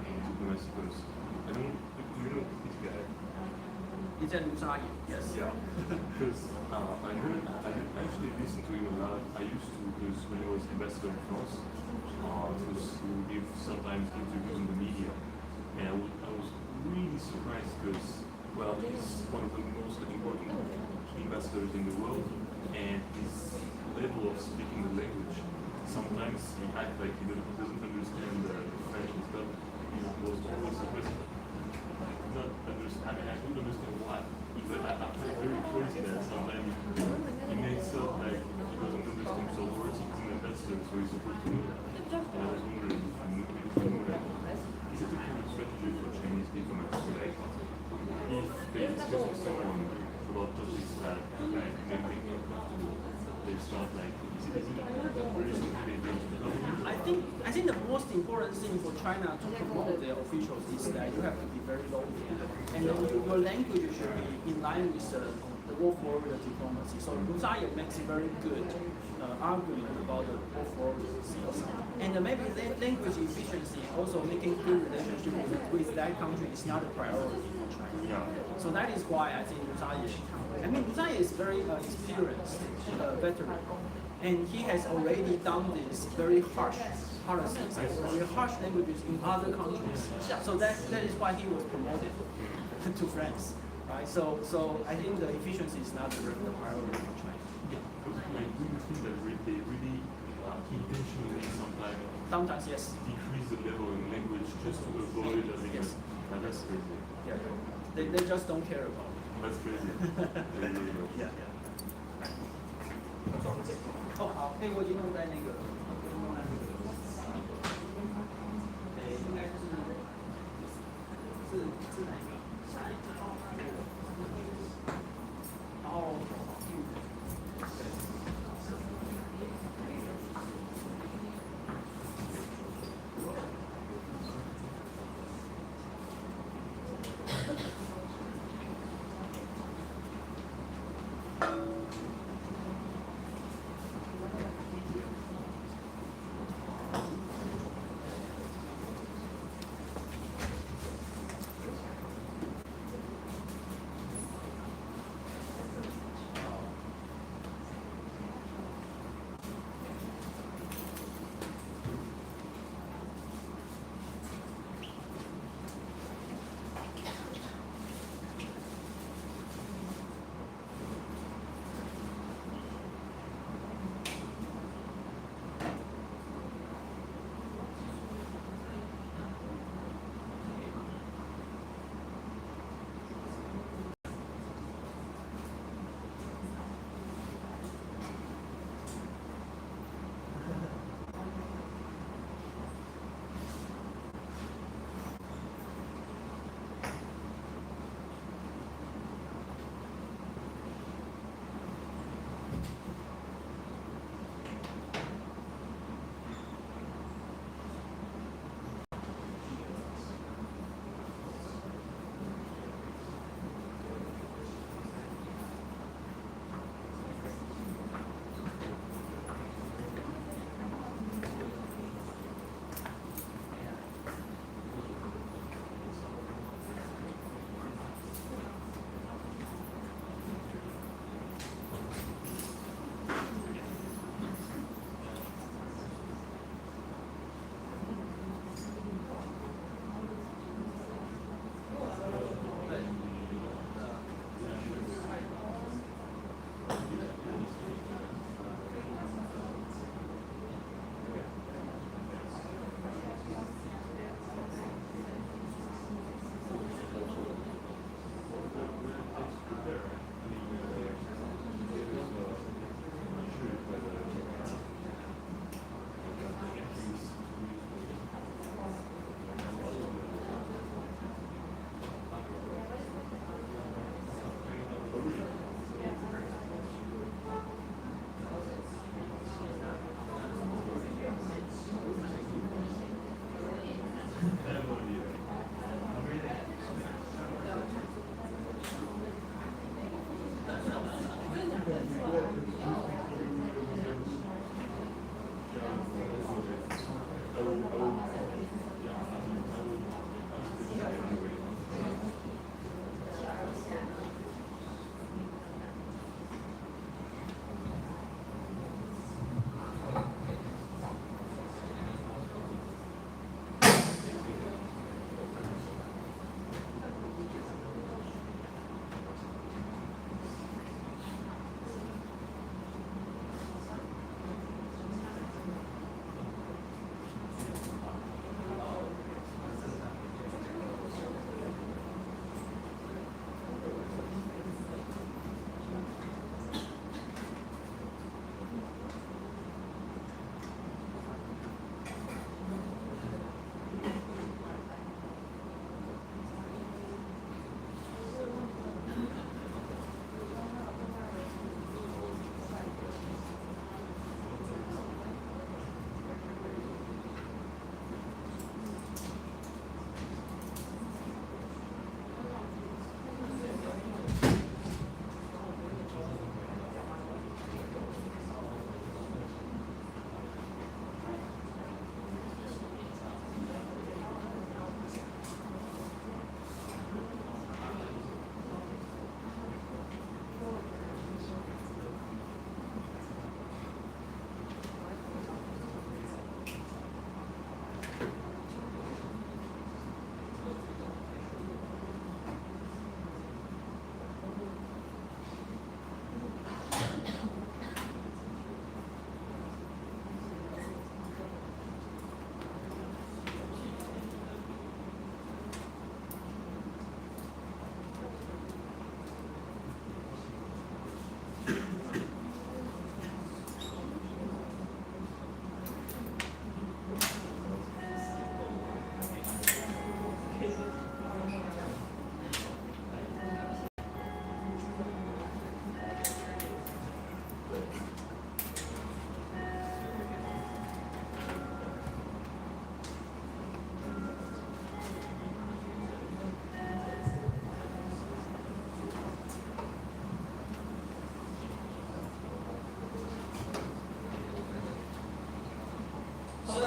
in diplomacy, because I don't, you know, this guy. It's a Lusagi, yes. Yeah, because I actually listened to him a lot. I used to, because when I was ambassador in France, because he would give sometimes interviews in the media, and I was really surprised because, well, he's one of the most important ambassadors in the world, and his level of speaking the language, sometimes he acts like he doesn't understand the French and stuff. He was always surprised. Not understand. I mean, I couldn't understand why. But I felt very crazy that sometimes he makes up like he doesn't understand some words. He's an ambassador, so he's supposed to know that. And I was wondering if you know that. Is it a kind of strategy for Chinese diplomats to like, if they discuss with someone about topics that like make them uncomfortable, they start like, is it very something they do? I think the most important thing for China to promote their officials is that you have to be very local, and then your language should be in line with the war forward diplomacy. So Lu Zhaye makes a very good argument about the war forward things, and maybe language efficiency, also making good relationship with that country is not a priority for China. Yeah. So that is why I think Lu Zhaye. I mean, Lu Zhaye is very experienced veteran. And he has already done this very harsh policies, very harsh languages in other countries. So that is why he was promoted to France, right? So I think the efficiency is not the priority for China. Like, do you think that they really intentionally Sometimes yes. decrease the level in language just to avoid that? Yes. That's crazy. Yeah. They just don't care about it. That's crazy. They really don't. Yeah. 哦，好，可以，我已经弄在那个，应该是哪一个？然后，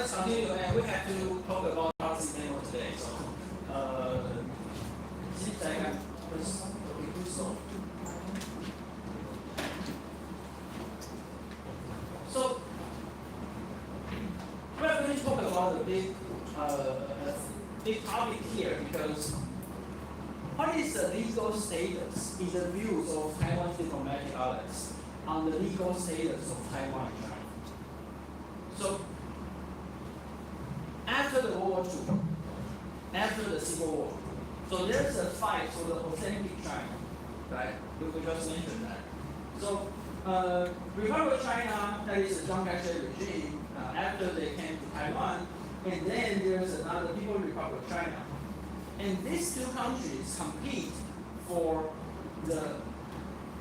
let's continue, and we have to talk about policy manual today. So, seems like I'm too slow. So, we're going to talk about the big topic here because what is the legal status in the views of Taiwan's diplomatic outlets on the legal status of Taiwan and China? So, after the World War II, after the Civil War, so there's a fight for the authentic China, right? We just mentioned that. So, Republic of China, that is the Chiang Kai-shek regime, after they came to Taiwan, and then there's another People's Republic of China. And these two countries compete for the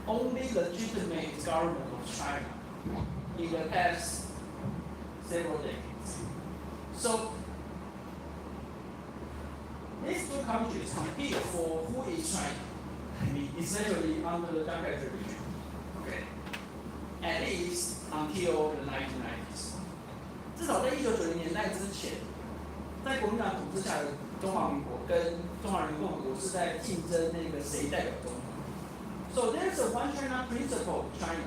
only legitimate government of China in the past several decades. So these two countries compete for who is China. I mean, essentially under the Chiang Kai-shek regime. Okay. At least until the 1990s. 至少在1990年代之前，在国民党统治下的中华民国跟中华人民共和国是在竞争那个谁代表总统。So there's a one China principle of China.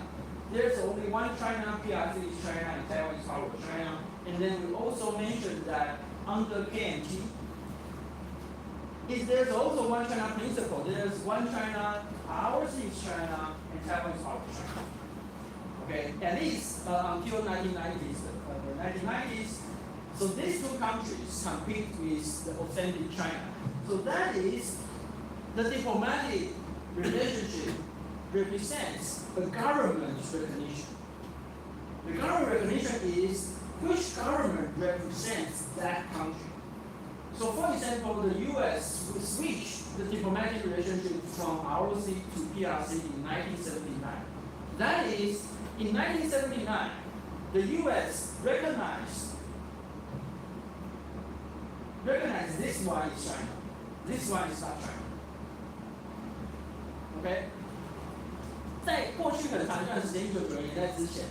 There's only one China, PRC is China, and Taiwan is part of China. And then we also mentioned that under KMT, there's also one China principle. There's one China, ours is China, and Taiwan is part of China. Okay, at least until 1990s, the 1990s. So these two countries compete with the authentic China. So that is the diplomatic relationship represents the government's recognition. The government recognition is which government represents that country. So for example, the US switched the diplomatic relationship from ROC to PRC in 1979. That is, in 1979, the US recognized this one is China, this one is not China. OK， 在过去很长一段时间，1990年代之前，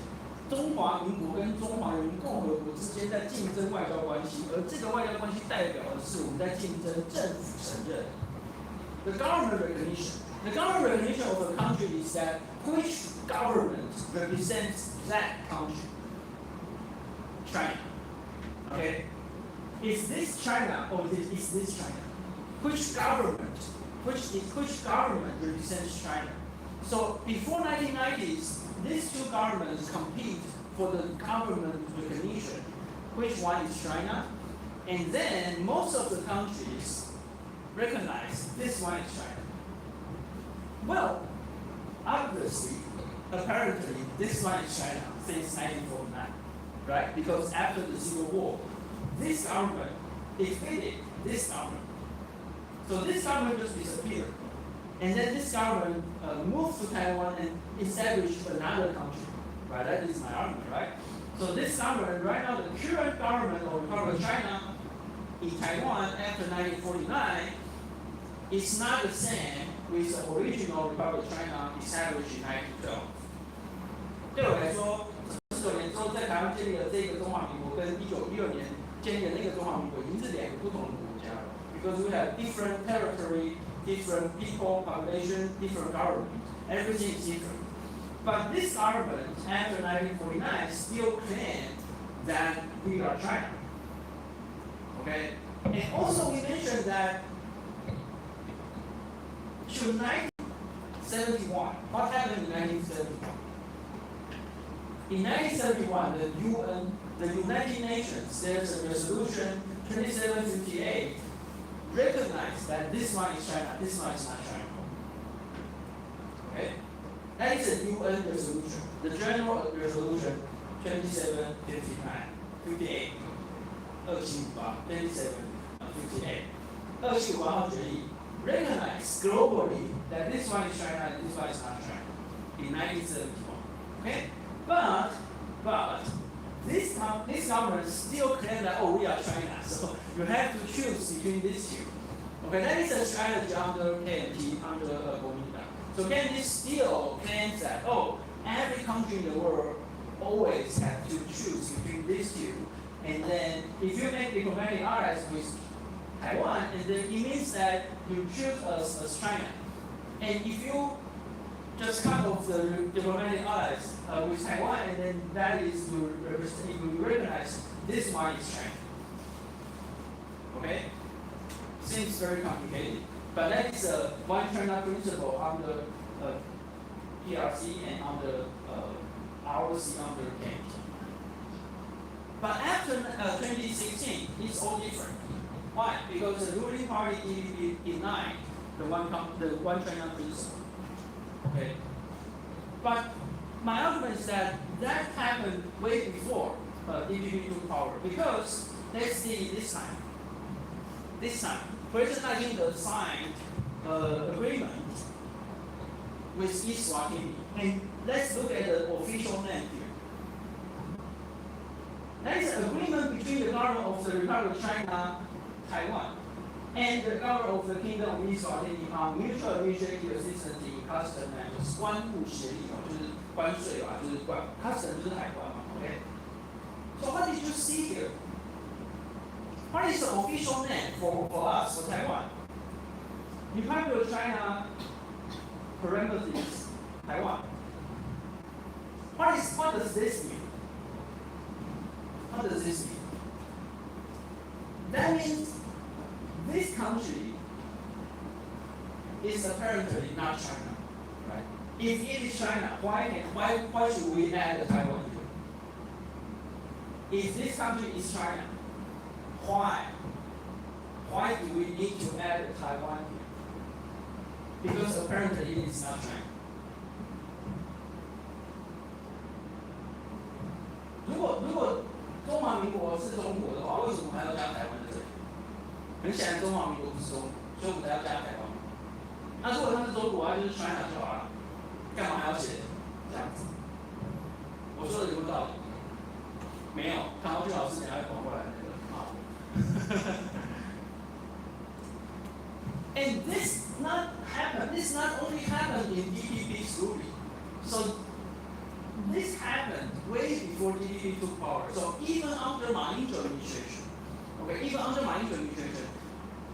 中华民国跟中华人民共和国之间在竞争外交关系，而这个外交关系代表的是我们在竞争政府承认。The government recognition. The government recognition of a country is that which government represents that country. China. Okay? Is this China or is this China? Which government represents China? So before 1990s, these two governments compete for the government recognition. Which one is China? And then most of the countries recognize this one is China. Well, obviously, apparently, this one is China since 1949, right? Because after the Civil War, this government defeated this government. So this government just disappeared. And then this government moved to Taiwan and established another country, right? That is my argument, right? So this government, right now, the current government of the Republic of China in Taiwan after 1949 is not the same with the original Republic of China established in 1912. 对我来说，19年之后在台湾建立了这个中华民国，跟1916年建立的那个中华民国已经是两个不同的国家了。Because we have different territory, different people, population, different government. Everything is different. But this government, after 1949, still claim that we are China. Okay? And also we mentioned that to 1971, what happened in 1971? In 1971, the United Nations, there's a resolution 2758, recognized that this one is China, this one is not China. Okay? That is a UN resolution, the General Resolution 2759, 58, 2758. 2758号决议 recognize globally that this one is China and this one is not China in 1971. Okay? But this government still claim that, oh, we are China, so you have to choose between these two. Okay, that is a strategy under KMT, under Kuomintang. So KMT still claims that, oh, every country in the world always have to choose between these two, and then if you make diplomatic allies with Taiwan, and then it means that you choose us as China. And if you just cut off the diplomatic allies with Taiwan, and then that is you recognize this one is China. Okay? Seems very complicated, but that is a one China principle under PRC and under ROC under KMT. But after 2016, it's all different. Why? Because the ruling party denied the one China principle. Okay. But my argument is that happened way before DPP took power. Because let's see this time. President Nagin signed agreement with East Swatini. And let's look at the official name here. That is an agreement between the government of the Republic of China, Taiwan, and the government of the Kingdom of East Swatini on mutual administrative assistance in custom and 关务协议就是关税吧，就是custom 就是海关嘛 ，OK。So what did you see here? What is the official name for us, for Taiwan? Republic of China, parentheses, Taiwan. What does this mean? What does this mean? That means this country is apparently not China, right? If it is China, why should we add Taiwan here? If this country is China, why do we need to add Taiwan here? Because apparently it is not China. 如果中华民国是中国的话，为什么还要加台湾在这里？很显然，中华民国不是中国，所以我们才要加台湾。那如果它是中国，它就是 China 就好了，干嘛还要写这样子？我说的有没有道理？没有，唐浩俊老师等下会跑过来那个啊。And this not only happened in DPP's ruling. So this happened way before DPP took power. So even under Ma Ying-jeou administration,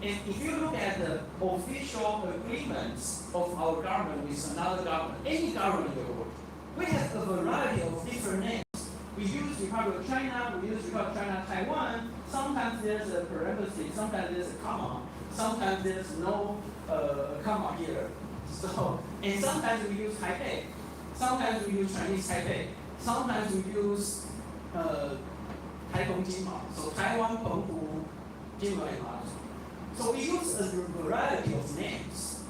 and if you look at the official agreements of our government with another government, any government in the world, we have a variety of different names. We use Republic of China, we use Republic of China, Taiwan. Sometimes there's a parenthesis, sometimes there's a comma, sometimes there's no comma here. So, and sometimes we use Taipei, sometimes we use Chinese Taipei, sometimes we use Taikong Jinma. So Taiwan, Penghu, Jinma, and Mazu. So we use a variety of names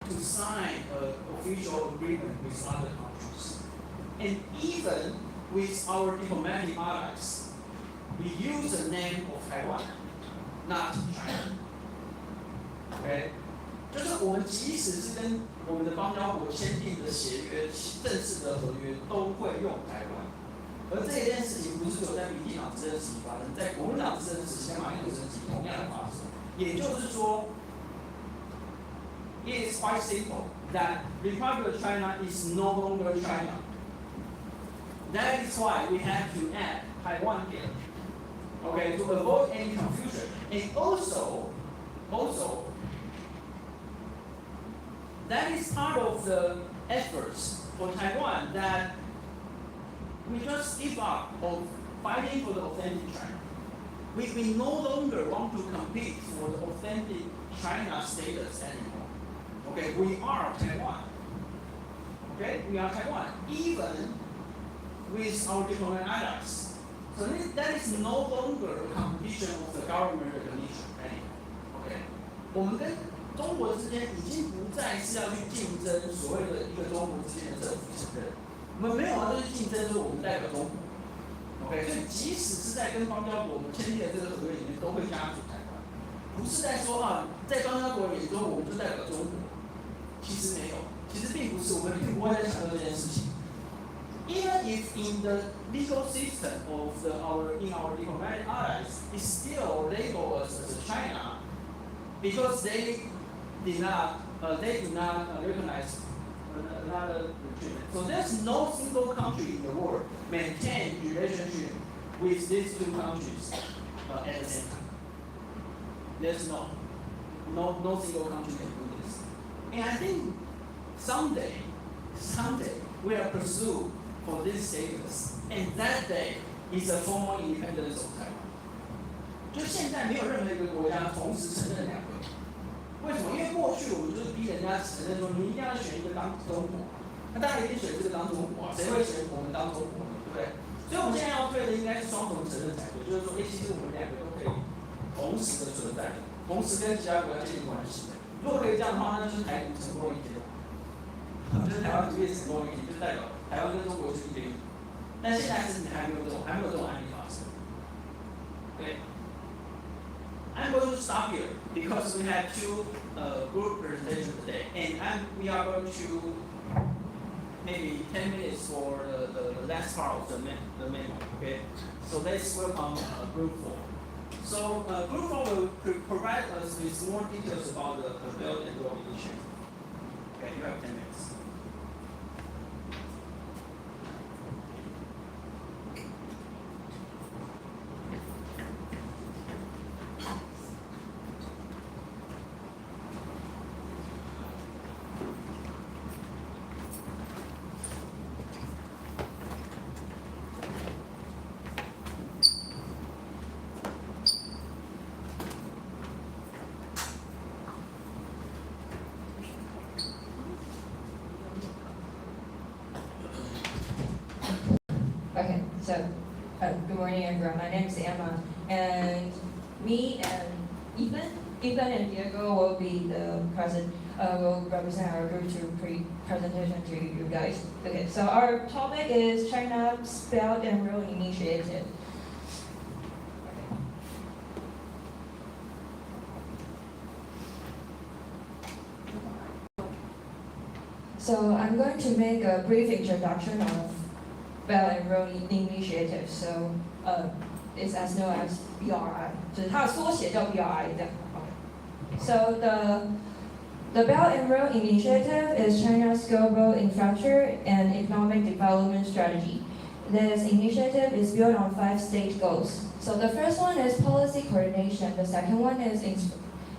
to sign an official agreement with other countries. And even with our diplomatic allies, we use the name of Taiwan, not China. Okay? 就是我们即使是跟我们的邦交国签订的协约、正式的合约，都会用台湾。而这件事情不是只有在民进党执政时期发生，在国民党执政时期、跟马英九执政时期同样的发生。也就是说 ，it is quite simple that Republic of China is no longer China. That is why we have to add Taiwan here, okay, to avoid any confusion. And also, that is part of the efforts for Taiwan that we just give up on fighting for the authentic China. We no longer want to compete for the authentic China status anymore. Okay, we are Taiwan. Okay, we are Taiwan, even with our diplomatic allies. So that is no longer a competition of the government recognition anymore. Okay, 我们跟中国之间已经不再是要去竞争所谓的一个中国之间的政府承认，我们没有要去竞争说我们代表中国。OK， 所以即使是在跟邦交国我们签订的这个合约里面，都会加注台湾，不是在说啊，在邦交国眼中我们就代表中国，其实没有，其实并不是，我们并不会在强调这件事情。Even if in the legal system of our diplomatic allies, it still label us as China because they do not recognize another treatment. So there's no single country in the world maintain relationship with these two countries at the same time. There's no single country can do this. And I think someday, we will pursue for this status, and that day is the formal independence of Taiwan. 就现在没有任何一个国家同时承认两个，为什么？因为过去我们就是逼人家承认说，你一定要选一个当中国，那大家一定选这个当中国啊，谁会选我们当中国呢？对不对？所以我们现在要推的应该是双重承认才对，就是说，其实我们两个都可以同时的存在，同时跟其他国家建立关系的。如果可以这样的话，那就是台独成功一点，就是台湾独立成功一点，就代表台湾跟中国是一点一。但现在是还没有这种案例发生。对。I'm going to stop here because we have two group presentations today, and we are going to maybe 10 minutes for the last part of the memo. Okay, so let's welcome group 4. So group 4 will provide us with more details about the Belt and Road Initiative. Okay, you have 10 minutes. Okay, so good morning everyone. My name is Emma, and me and Ethan and Diego will be the will represent our group to presentation to you guys. Okay, so our topic is China's Belt and Road Initiative. So I'm going to make a brief introduction of Belt and Road Initiative. So it's as known as BRI. 就是它的缩写叫 BRI 这样。So the Belt and Road Initiative is China's global infrastructure and economic development strategy. This initiative is built on 5 stage goals. So the first one is policy coordination. The second one is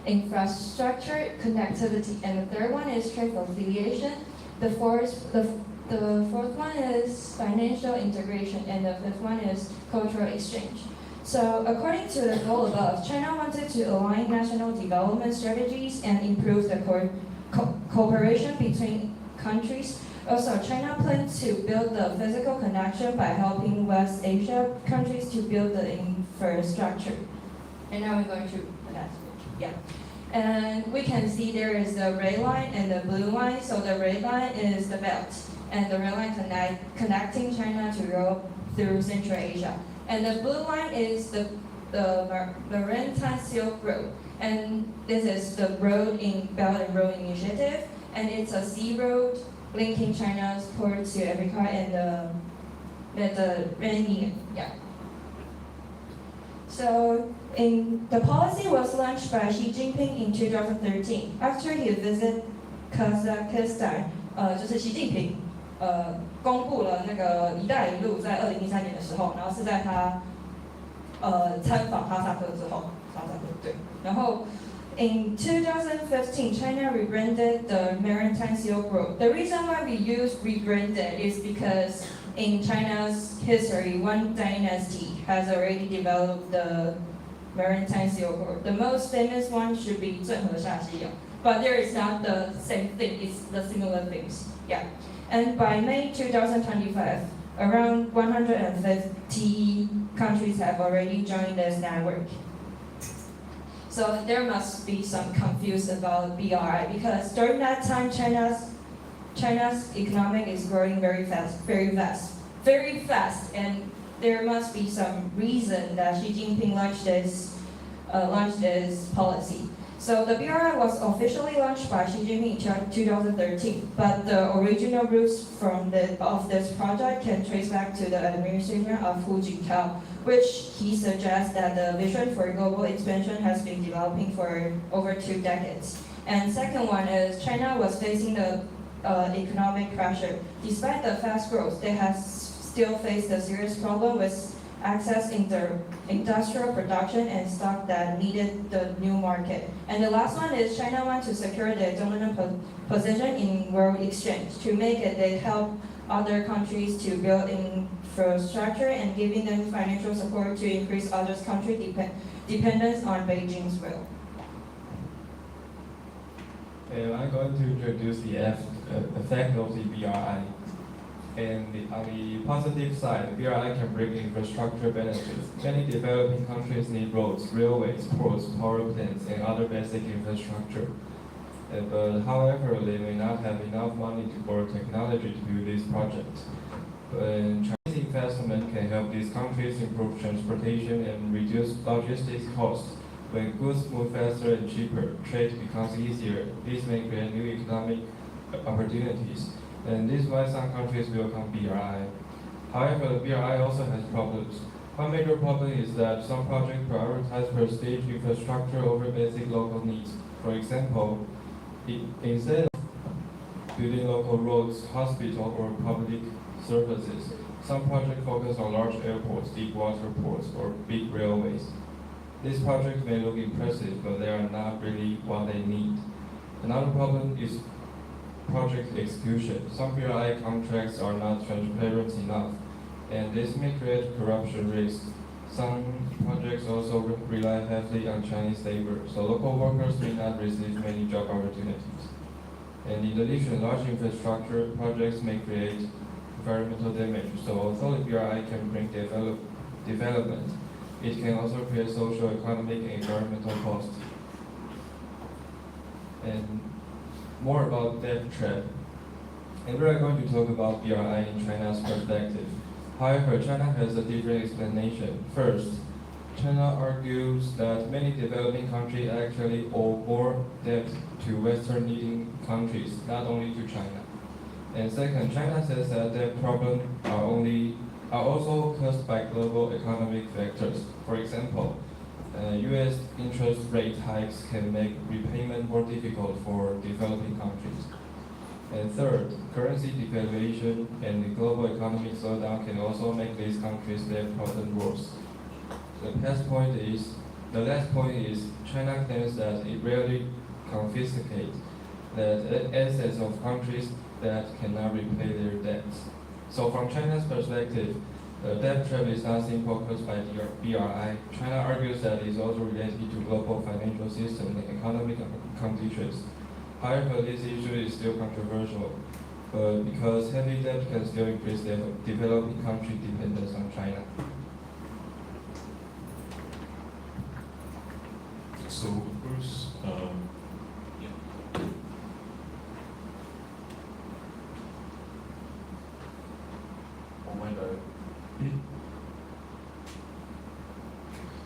infrastructure connectivity, and the third one is trade affiliation. The fourth one is financial integration, and the fifth one is cultural exchange. So according to the goal above, China wanted to align national development strategies and improve the cooperation between countries. Also, China plans to build the physical connection by helping West Asia countries to build the infrastructure. And now we're going to the next page. Yeah. And we can see there is the red line and the blue line. So the red line is the belt, and the red line connecting China to Europe through Central Asia. And the blue line is the Maritime Silk Road. And this is the road in Belt and Road Initiative. And it's a sea road linking China's port to Africa and the Mediterranean. Yeah. So the policy was launched by Xi Jinping in 2013 after he visited Kazakhstan. 就是习近平公布了那个“一带一路”在2013年的时候，然后是在他参访哈萨克之后，对，然后 in 2015, China rebranded the Maritime Silk Road. The reason why we use rebranded is because in China's history, one dynasty has already developed the Maritime Silk Road. The most famous one should be 郑和下西洋, but there is not the same thing, it's the similar things. Yeah. And by May 2025, around 150 countries have already joined this network. So there must be some confused about BRI because during that time, China's economic is growing very fast, and there must be some reason that Xi Jinping launched this policy. So the BRI was officially launched by Xi Jinping in 2013, but the original roots of this project can trace back to the administration of Hu Jintao, which he suggests that the vision for global expansion has been developing for over 2 decades. And second one is China was facing the economic pressure. Despite the fast growth, they have still faced a serious problem with access industrial production and stock that needed the new market. And the last one is China wants to secure their dominant position in world exchange. To make it, they help other countries to build infrastructure and giving them financial support to increase other countries' dependence on Beijing's will. I'm going to introduce the effect of the BRI. And on the positive side, BRI can bring infrastructure benefits. Many developing countries need roads, railways, ports, power plants, and other basic infrastructure. But however, they may not have enough money or technology to build these projects. Chinese investment can help these countries improve transportation and reduce logistics costs. When goods move faster and cheaper, trade becomes easier. This may create new economic opportunities. And this is why some countries welcome BRI. However, the BRI also has problems. One major problem is that some projects prioritize prestige infrastructure over basic local needs. For example, instead of building local roads, hospitals, or public services, some projects focus on large airports, deep water ports, or big railways. These projects may look impressive, but they are not really what they need. Another problem is project execution. Some BRI contracts are not transparent enough, and this may create corruption risks. Some projects also rely heavily on Chinese labor, so local workers may not receive many job opportunities. And in addition, large infrastructure projects may create environmental damage, so although the BRI can bring development, it can also create social, economic, and environmental costs. And more about debt trap. And we are going to talk about BRI in China's perspective. However, China has a different explanation. First, China argues that many developing countries actually owe more debt to Western leading countries, not only to China. And second, China says that debt problems are also caused by global economic factors. For example, US interest rate hikes can make repayment more difficult for developing countries. And third, currency devaluation and the global economic slowdown can also make these countries' debt problem worse. The last point is China claims that it rarely confiscates the assets of countries that cannot repay their debts. So from China's perspective, the debt trap is not simply caused by the BRI. China argues that it is also related to global financial system and economic conditions. However, this issue is still controversial because heavy debt can still increase the developing country dependence on China. So, Bruce, yeah. Oh my God.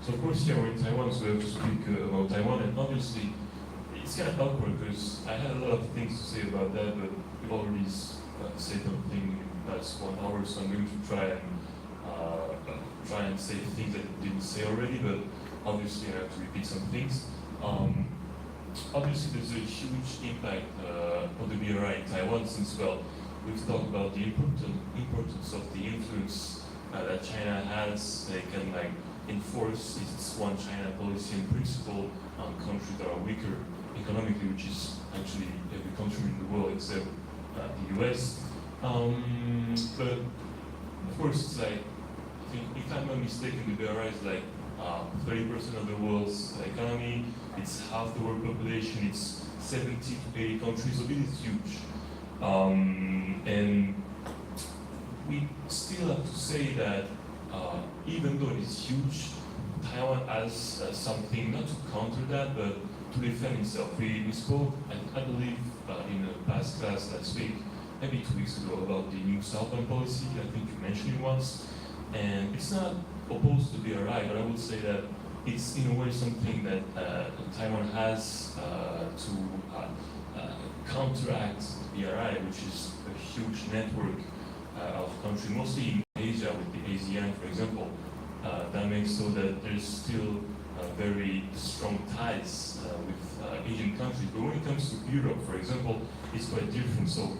So of course, yeah, we're in Taiwan, so we have to speak about Taiwan, and obviously, it's kind of awkward because I had a lot of things to say about that, but we've already said something in the past 1 hour, so I'm going to try and say things that I didn't say already, but obviously I have to repeat some things. Obviously, there's a huge impact of the BRI in Taiwan since, well, we've talked about the importance of the influence that China has. They can enforce its one China policy and principle on countries that are weaker economically, which is actually every country in the world except the US. But of course, it's I think, if I'm not mistaken, the BRI is 30% of the world's economy. It's half the world population. It's 70 to 80 countries, so it is huge. And we still have to say that even though it is huge, Taiwan has something not to counter that, but to defend itself. We spoke, I believe, in a past class last week, maybe 2 weeks ago, about the new southern policy. I think you mentioned it once. And it's not opposed to BRI, but I would say that it's in a way something that Taiwan has to counteract BRI, which is a huge network of countries, mostly in Asia, with the ASEAN, for example. That makes so that there's still very strong ties with Asian countries. But when it comes to Europe, for example, it's quite different. So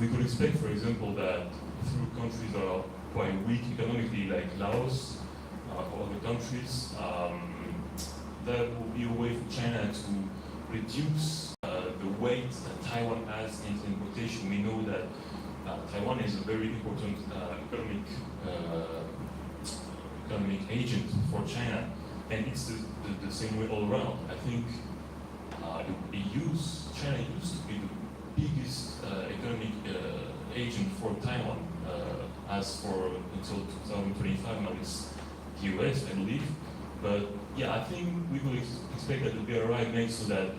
we could expect, for example, that through countries that are quite weak economically, like Laos or other countries, that will be a way for China to reduce the weight that Taiwan has in importation. We know that Taiwan is a very important economic agent for China, and it's the same way all around. I think China used to be the biggest economic agent for Taiwan, as for until 2025, now it's the US, I believe. But yeah, I think we will expect that the BRI makes so that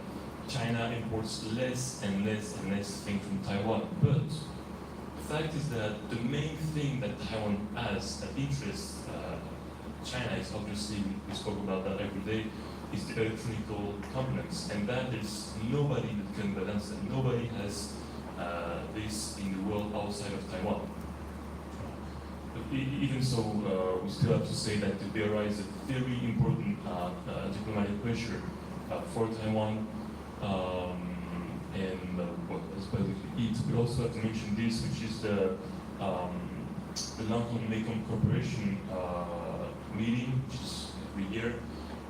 China imports less and less and less things from Taiwan. But the fact is that the main thing that Taiwan has that interests China is obviously, we spoke about that every day, is the electronic components, and that there's nobody that can balance that. Nobody has this in the world outside of Taiwan. But even so, we still have to say that the BRI is a very important diplomatic pressure for Taiwan, and well, that's basically it. We also have to mention this, which is the Lancome Mekong Corporation meeting, which is every year.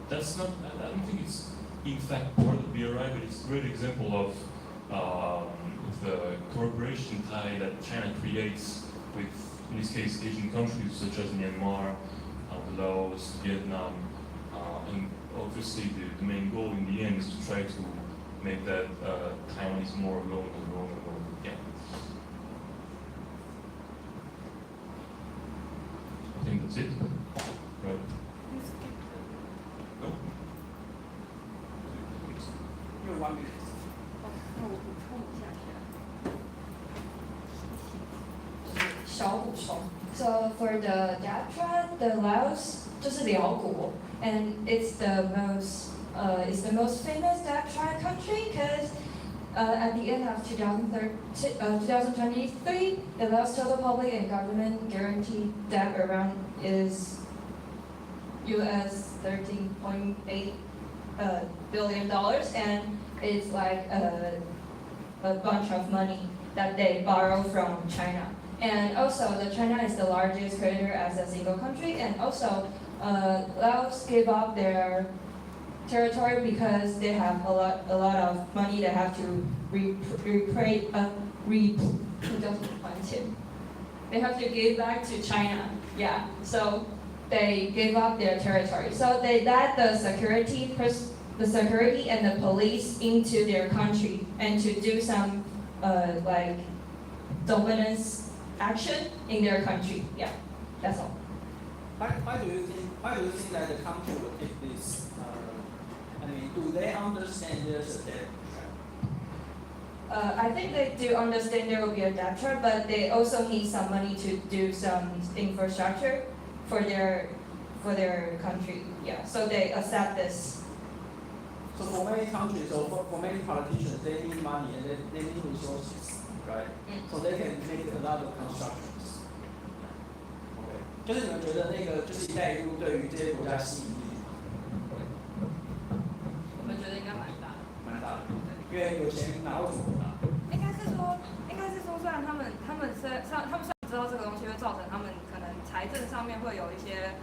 That's not, I don't think it's in fact part of the BRI, but it's a great example of the cooperation tie that China creates with, in this case, Asian countries such as Myanmar, Laos, Vietnam, and obviously the main goal in the end is to try to make that Taiwan is more alone. Yeah. I think that's it. Right. No? You're 1 minute. 那我补充一下小补充。So for the DAPTRA, the Laos 就是辽国 and it's the most famous DAPTRA country because at the end of 2023, the Laos total public and government guaranteed debt around is US $13.8 billion, and it's like a bunch of money that they borrow from China. And also, China is the largest creditor as a single country, and also Laos gave up their territory because they have a lot of money they have to they have to give back to China. Yeah, so they gave up their territory. So they let the security and the police into their country and to do some like dominance action in their country. Yeah, that's all. Why do you think that the country will take this? I mean, do they understand there's a debt trap? I think they do understand there will be a debt trap, but they also need some money to do some infrastructure for their country. Yeah, so they accept this. So for many countries, or for many politicians, they need money and they need resources, right? So they can make a lot of constructions. Okay. 就是你们觉得那个就是一带一路对于这些国家吸引力？我们觉得应该蛮大的。蛮大的，因为有钱拿为什么不拿？应该是说，虽然他们虽然知道这个东西会造成他们可能财政上面会有一些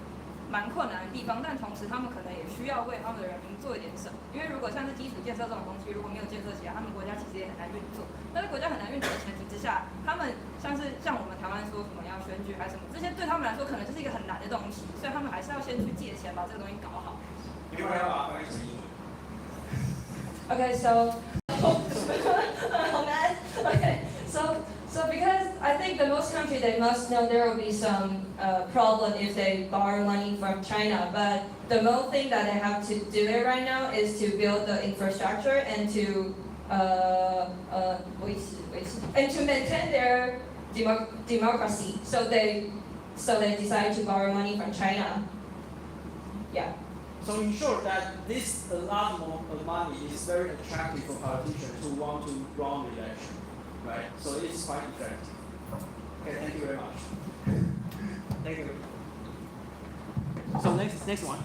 蛮困难的地方，但同时他们可能也需要为他们的人民做一点什么。因为如果像是基础建设这种东西，如果没有建设起来，他们国家其实也很难运作。那在国家很难运作的前提之下，他们像我们台湾说什么要选举还是什么，这些对他们来说可能就是一个很难的东西，所以他们还是要先去借钱把这个东西搞好。你会要把它翻译成英文？ Okay, so okay, so because I think the most country they must know there will be some problem if they borrow money from China, but the most thing that they have to do it right now is to build the infrastructure and to maintain their democracy. So they decide to borrow money from China. Yeah. So in short, that this a lot more of money is very attractive for politicians who want to run the election, right? So it's quite effective. Okay, thank you very much. Thank you. So next one.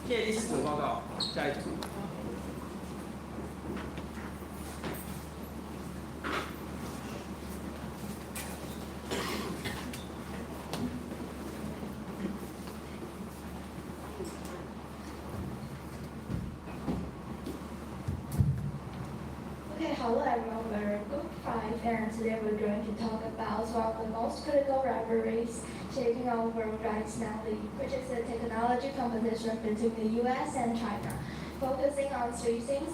谢谢第四组报告，下一组。Okay, hello everyone, we're Group 5 and today we're going to talk about one of the most critical rivalries shaping our world right now, which is the technology competition between the US and China, focusing on three things: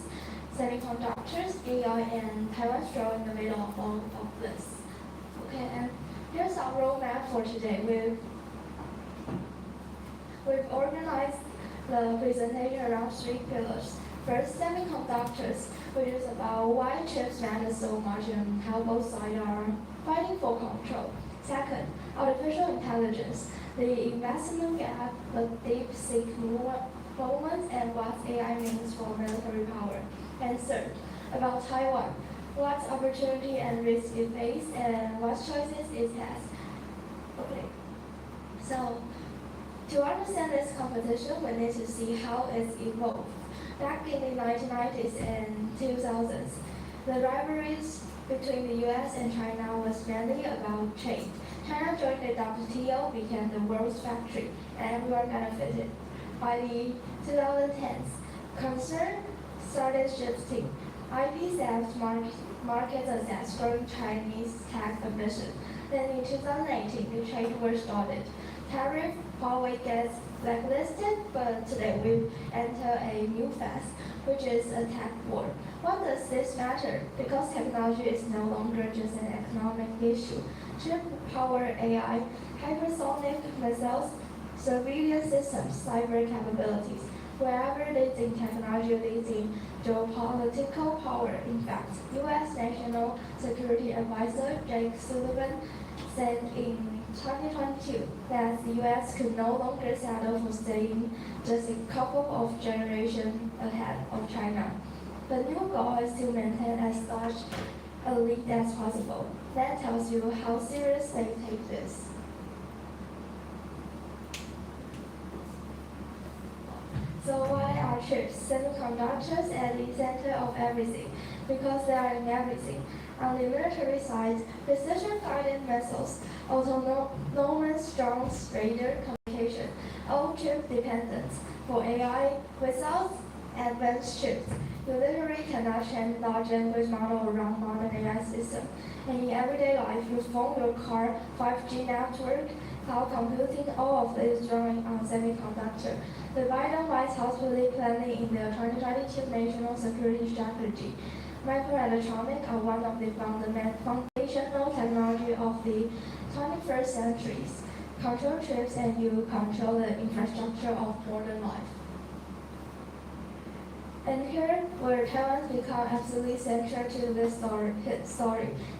semiconductors, AI, and Taiwan's role in the middle of all of this. Okay, and here's our roadmap for today. We've organized the presentation around three pillars. First, semiconductors, which is about why chips matter so much and how both sides are fighting for control. Second, artificial intelligence, the investment gap, the deep-seek movement, and what AI means for military power. And third, about Taiwan, what opportunity and risk it faces and what choices it has. Okay, so to understand this competition, we need to see how it's evolved. Back in the 1990s and 2000s, the rivalries between the US and China was mainly about trade. China joined the WTO, became the world's factory, and everyone benefited. By the 2010s, concern started shifting. IP theft, market access, growing Chinese tech ambition. Then in 2018, the trade war started. Tariff Huawei gets blacklisted, but today we enter a new phase, which is a tech war. Why does this matter? Because technology is no longer just an economic issue. Chip power AI, hypersonic missiles, surveillance systems, cyber capabilities. Wherever leads in technology leads in geopolitical power. In fact, U.S. National Security Advisor Jake Sullivan said in 2022 that the U.S. could no longer settle for staying just a couple of generations ahead of China. The new goal is to maintain as large a lead as possible. That tells you how serious they take this. So why are chips, semiconductors at the center of everything? Because they are in everything. On the military side, precision-guided missiles, autonomous drones, radar, communication, all chip-dependent. For AI, without advanced chips, you literally cannot train large language model around modern AI system. And in everyday life, your phone, your car, 5G network, cloud computing, all of this is running on semiconductor. The Biden White House will be planning in the 2022 National Security Strategy. Microelectronics are one of the foundational technology of the 21st century. Control chips and you control the infrastructure of modern life. And here, where Taiwan become absolutely central to this story.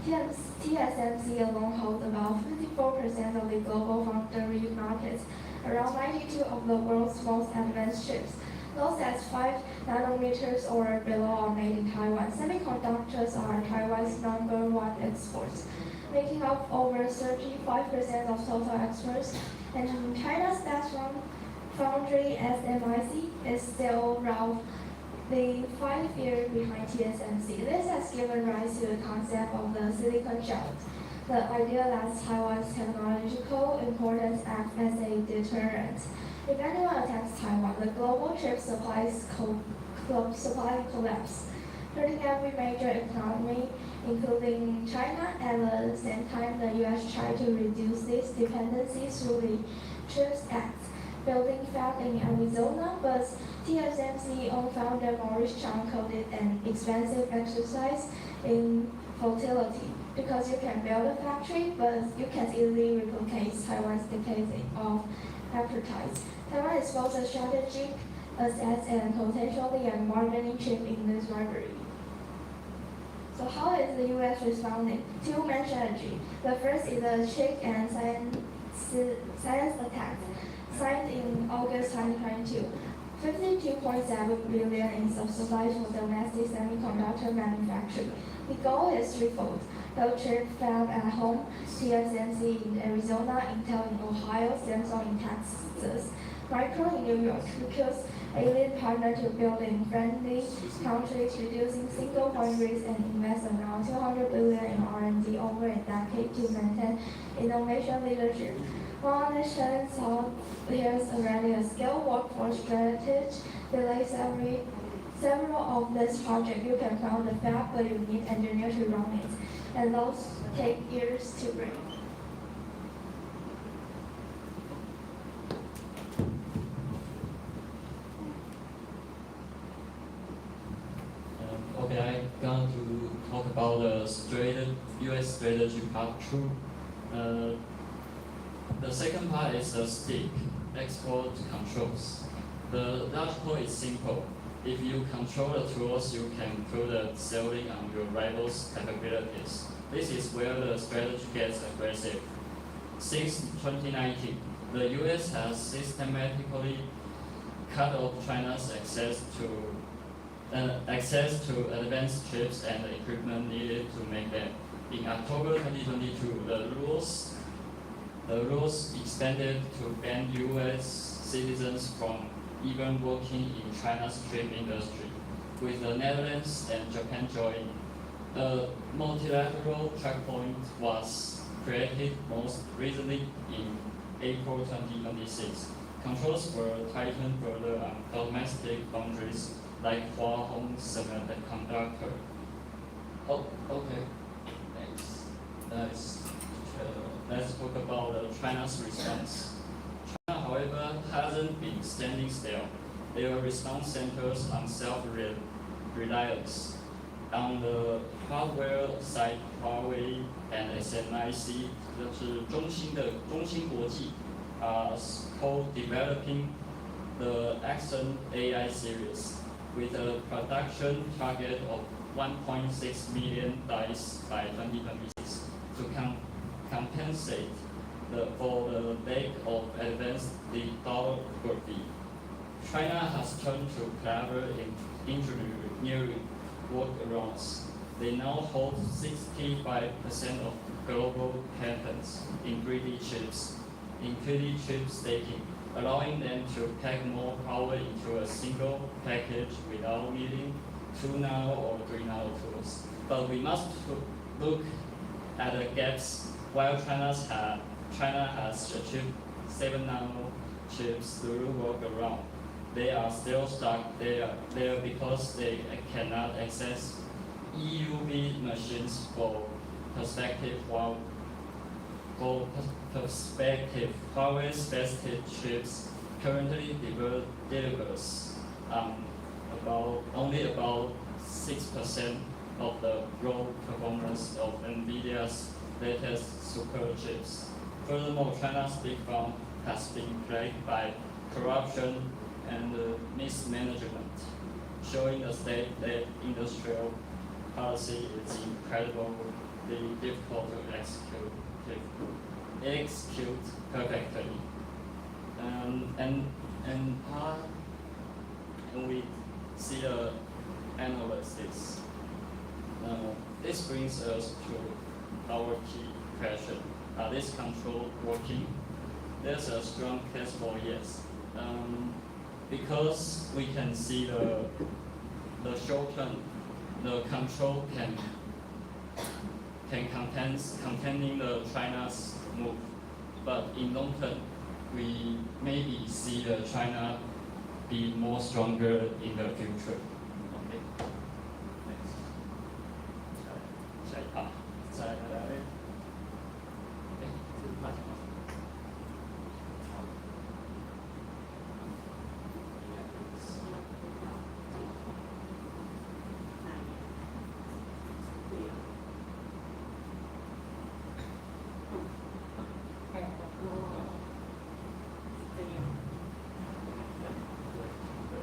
TSMC alone holds about 54% of the global foundry market, around 92 of the world's most advanced chips. Those at 5 nanometers or below are made in Taiwan. Semiconductors are Taiwan's #1 exports, making up over 35% of total exports. And China's best foundry, SMIC, is still around the 5 years behind TSMC. This has given rise to the concept of the silicon giant, the idea that Taiwan's technological importance acts as a deterrent. If anyone attacks Taiwan, the global chip supply collapse, hurting every major economy, including China. At the same time, the U.S. tried to reduce this dependency through the CHIPS Act, building fab in Arizona, but TSMC own founder Maurice Chang called it an expensive exercise in fertility, because you can build a factory, but you can't easily replicate Taiwan's decades of expertise. Taiwan is both a strategic asset and potentially a bargaining chip in this rivalry. So how is the U.S. responding? Two main strategies. The first is a chick and science attack, signed in August 2022. $52.7 billion in subsidies for domestic semiconductor manufacturing. The goal is threefold: build chip fab at home, TSMC in Arizona, Intel in Ohio, Samsung in Texas, Micron in New York. Because a lead partner to building friendly countries, reducing single point risk, and invest around 200 billion in R&D over a decade to maintain innovation leadership. While nation South here's already a skilled workforce strategy, delays several of these projects. You can count the fab, but you need engineers to run it, and those take years to bring. Okay, I'm going to talk about the U.S. strategy part 2. The second part is the stick, export controls. The logical is simple. If you control the tools, you can put the ceiling on your rival's capabilities. This is where the strategy gets aggressive. Since 2019, the U.S. has systematically cut off China's access to advanced chips and equipment needed to make them. In October 2022, the rules expanded to ban U.S. citizens from even working in China's chip industry, with the Netherlands and Japan joining. A multilateral checkpoint was created most recently in April 2026. Controls were tightened further on domestic foundries like Hua Hong Semiconductor. Oh, okay. Let's talk about China's response. China, however, hasn't been standing still. Their response centers on self-reliance. On the hardware side, Huawei and SMIC, 就是中芯国际, are co-developing the Axon AI series with a production target of 1.6 million dice by 2026 to compensate for the lack of advanced lithography. China has turned to clever engineering workarounds. They now hold 65% of global patents in 3D chips, including chip staking, allowing them to pack more power into a single package without needing 2 nano or 3 nano tools. But we must look at the gaps. While China has achieved 7 nano chips through workaround, they are still stuck there because they cannot access EUV machines for perspective, while Huawei's best chips currently delivers only about 6% of the raw performance of NVIDIA's latest super chips. Furthermore, China's big farm has been plagued by corruption and mismanagement, showing the state that industrial policy is incredibly difficult to execute perfectly. And we see the analysis. This brings us to our key question. Are these controls working? There's a strong case for yes. Because we can see the short term, the control can containing the China's move, but in long term, we maybe see the China be more stronger in the future. Okay. Next. 下一趴，再来。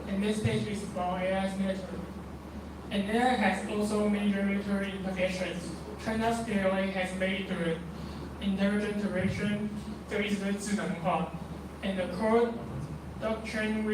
And this page is about AI's military. And AI has also major military implications. China's PLA has made the intelligent direction 这个意思是智能化 and the core doctrine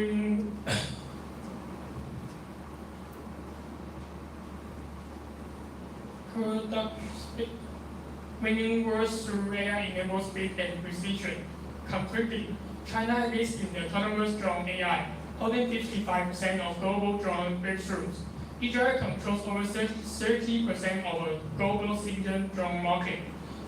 winning wars through AI enables speed and precision. Completely, China is in the autonomous drone AI. holding 55% of global drone breakthroughs. Israel controls over 30% of the global citizen drone market.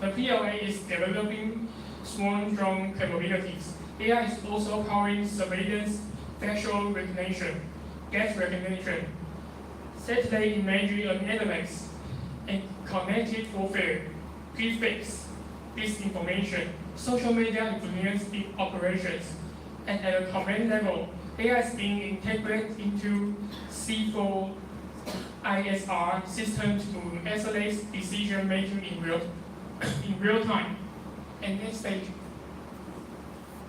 The PLA is developing swarm drone capabilities. AI is also powering surveillance, facial recognition, gas recognition, satellite imagery analytics, and connected warfare, deepfakes, disinformation, social media influence operations. And at a command level, AI is being integrated into C4 ISR systems to accelerate decision making in real time. And next page.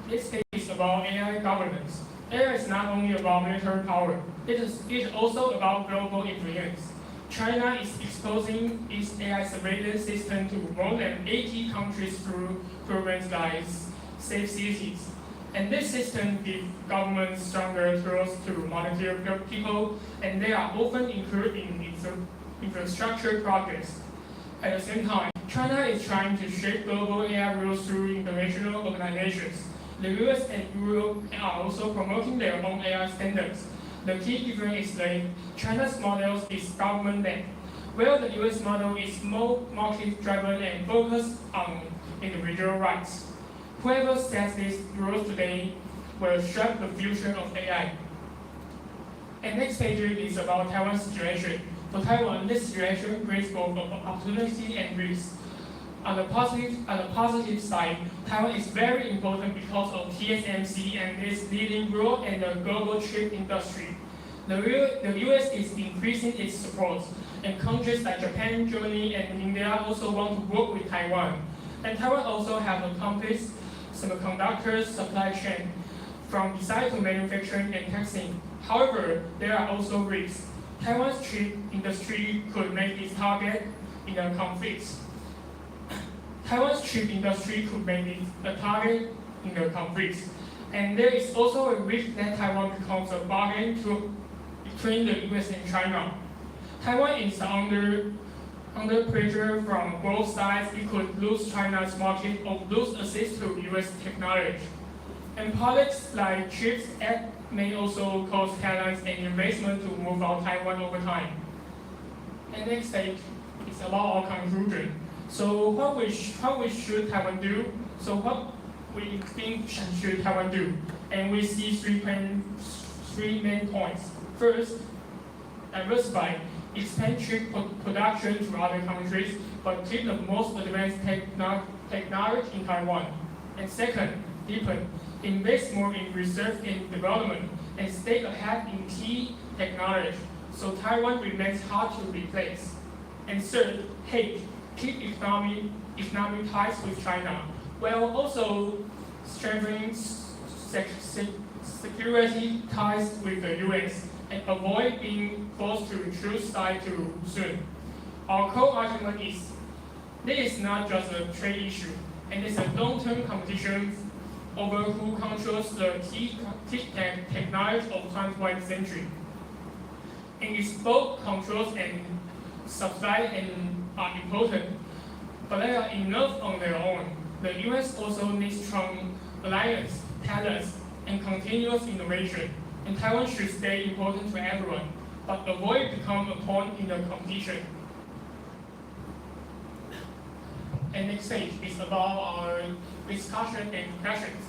This page is about AI governance. AI is not only about military power, it is also about global influence. China is exposing its AI surveillance system to more than 80 countries through programs like Safe Cities. And this system gives governments stronger tools to monitor people, and they are often included in infrastructure projects. At the same time, China is trying to shape global AI rules through international organizations. The US and Europe are also promoting their own AI standards. The key difference is that China's model is government-led, while the US model is more market-driven and focused on individual rights. Whoever sets these rules today will shape the future of AI. And next page is about Taiwan's situation. For Taiwan, this situation brings both opportunity and risk. On the positive side, Taiwan is very important because of TSMC and its leading role in the global chip industry. The US is increasing its support, and countries like Japan, Germany, and India also want to work with Taiwan. And Taiwan also has a complex semiconductor supply chain, from design to manufacturing and testing. However, there are also risks. Taiwan's chip industry could make its target in a conflict. Taiwan's chip industry could make it a target in a conflict. And there is also a risk that Taiwan becomes a bargain between the US and China. Taiwan is under pressure from both sides. It could lose China's market or lose access to US technology. And politics like CHIPS Act may also cause talents and investment to move out Taiwan over time. And next stage is about our conclusion. So what should Taiwan do? So what we think should Taiwan do? And we see three main points. First, diversify, expand chip production to other countries, but keep the most advanced technology in Taiwan. And second, deepen, invest more in research and development, and stay ahead in key technology, so Taiwan remains hard to replace. And third, keep economic ties with China, while also strengthening security ties with the US, and avoid being forced to choose side too soon. Our core argument is, this is not just a trade issue, and it's a long-term competition over who controls the key technology of the 21st century. And it's both controls and supply are important, but they are enough on their own. The US also needs strong alliance, talents, and continuous innovation. And Taiwan should stay important to everyone, but avoid becoming a pawn in the competition. And next stage is about our discussion and questions.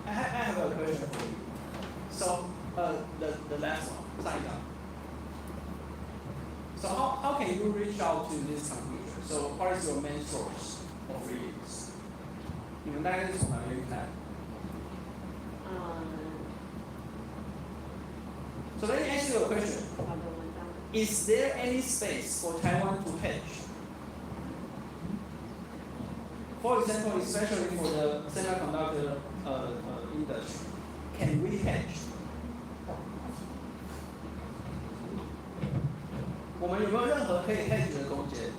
I have a question for you. So the last one, sign up. So how can you reach out to this conclusion? So what is your main source of readings? 你们大概是从哪边看？ So let me ask you a question. Is there any space for Taiwan to hedge? For example, especially for the semiconductor industry, can we hedge? 我们有没有任何可以 hedge 的空间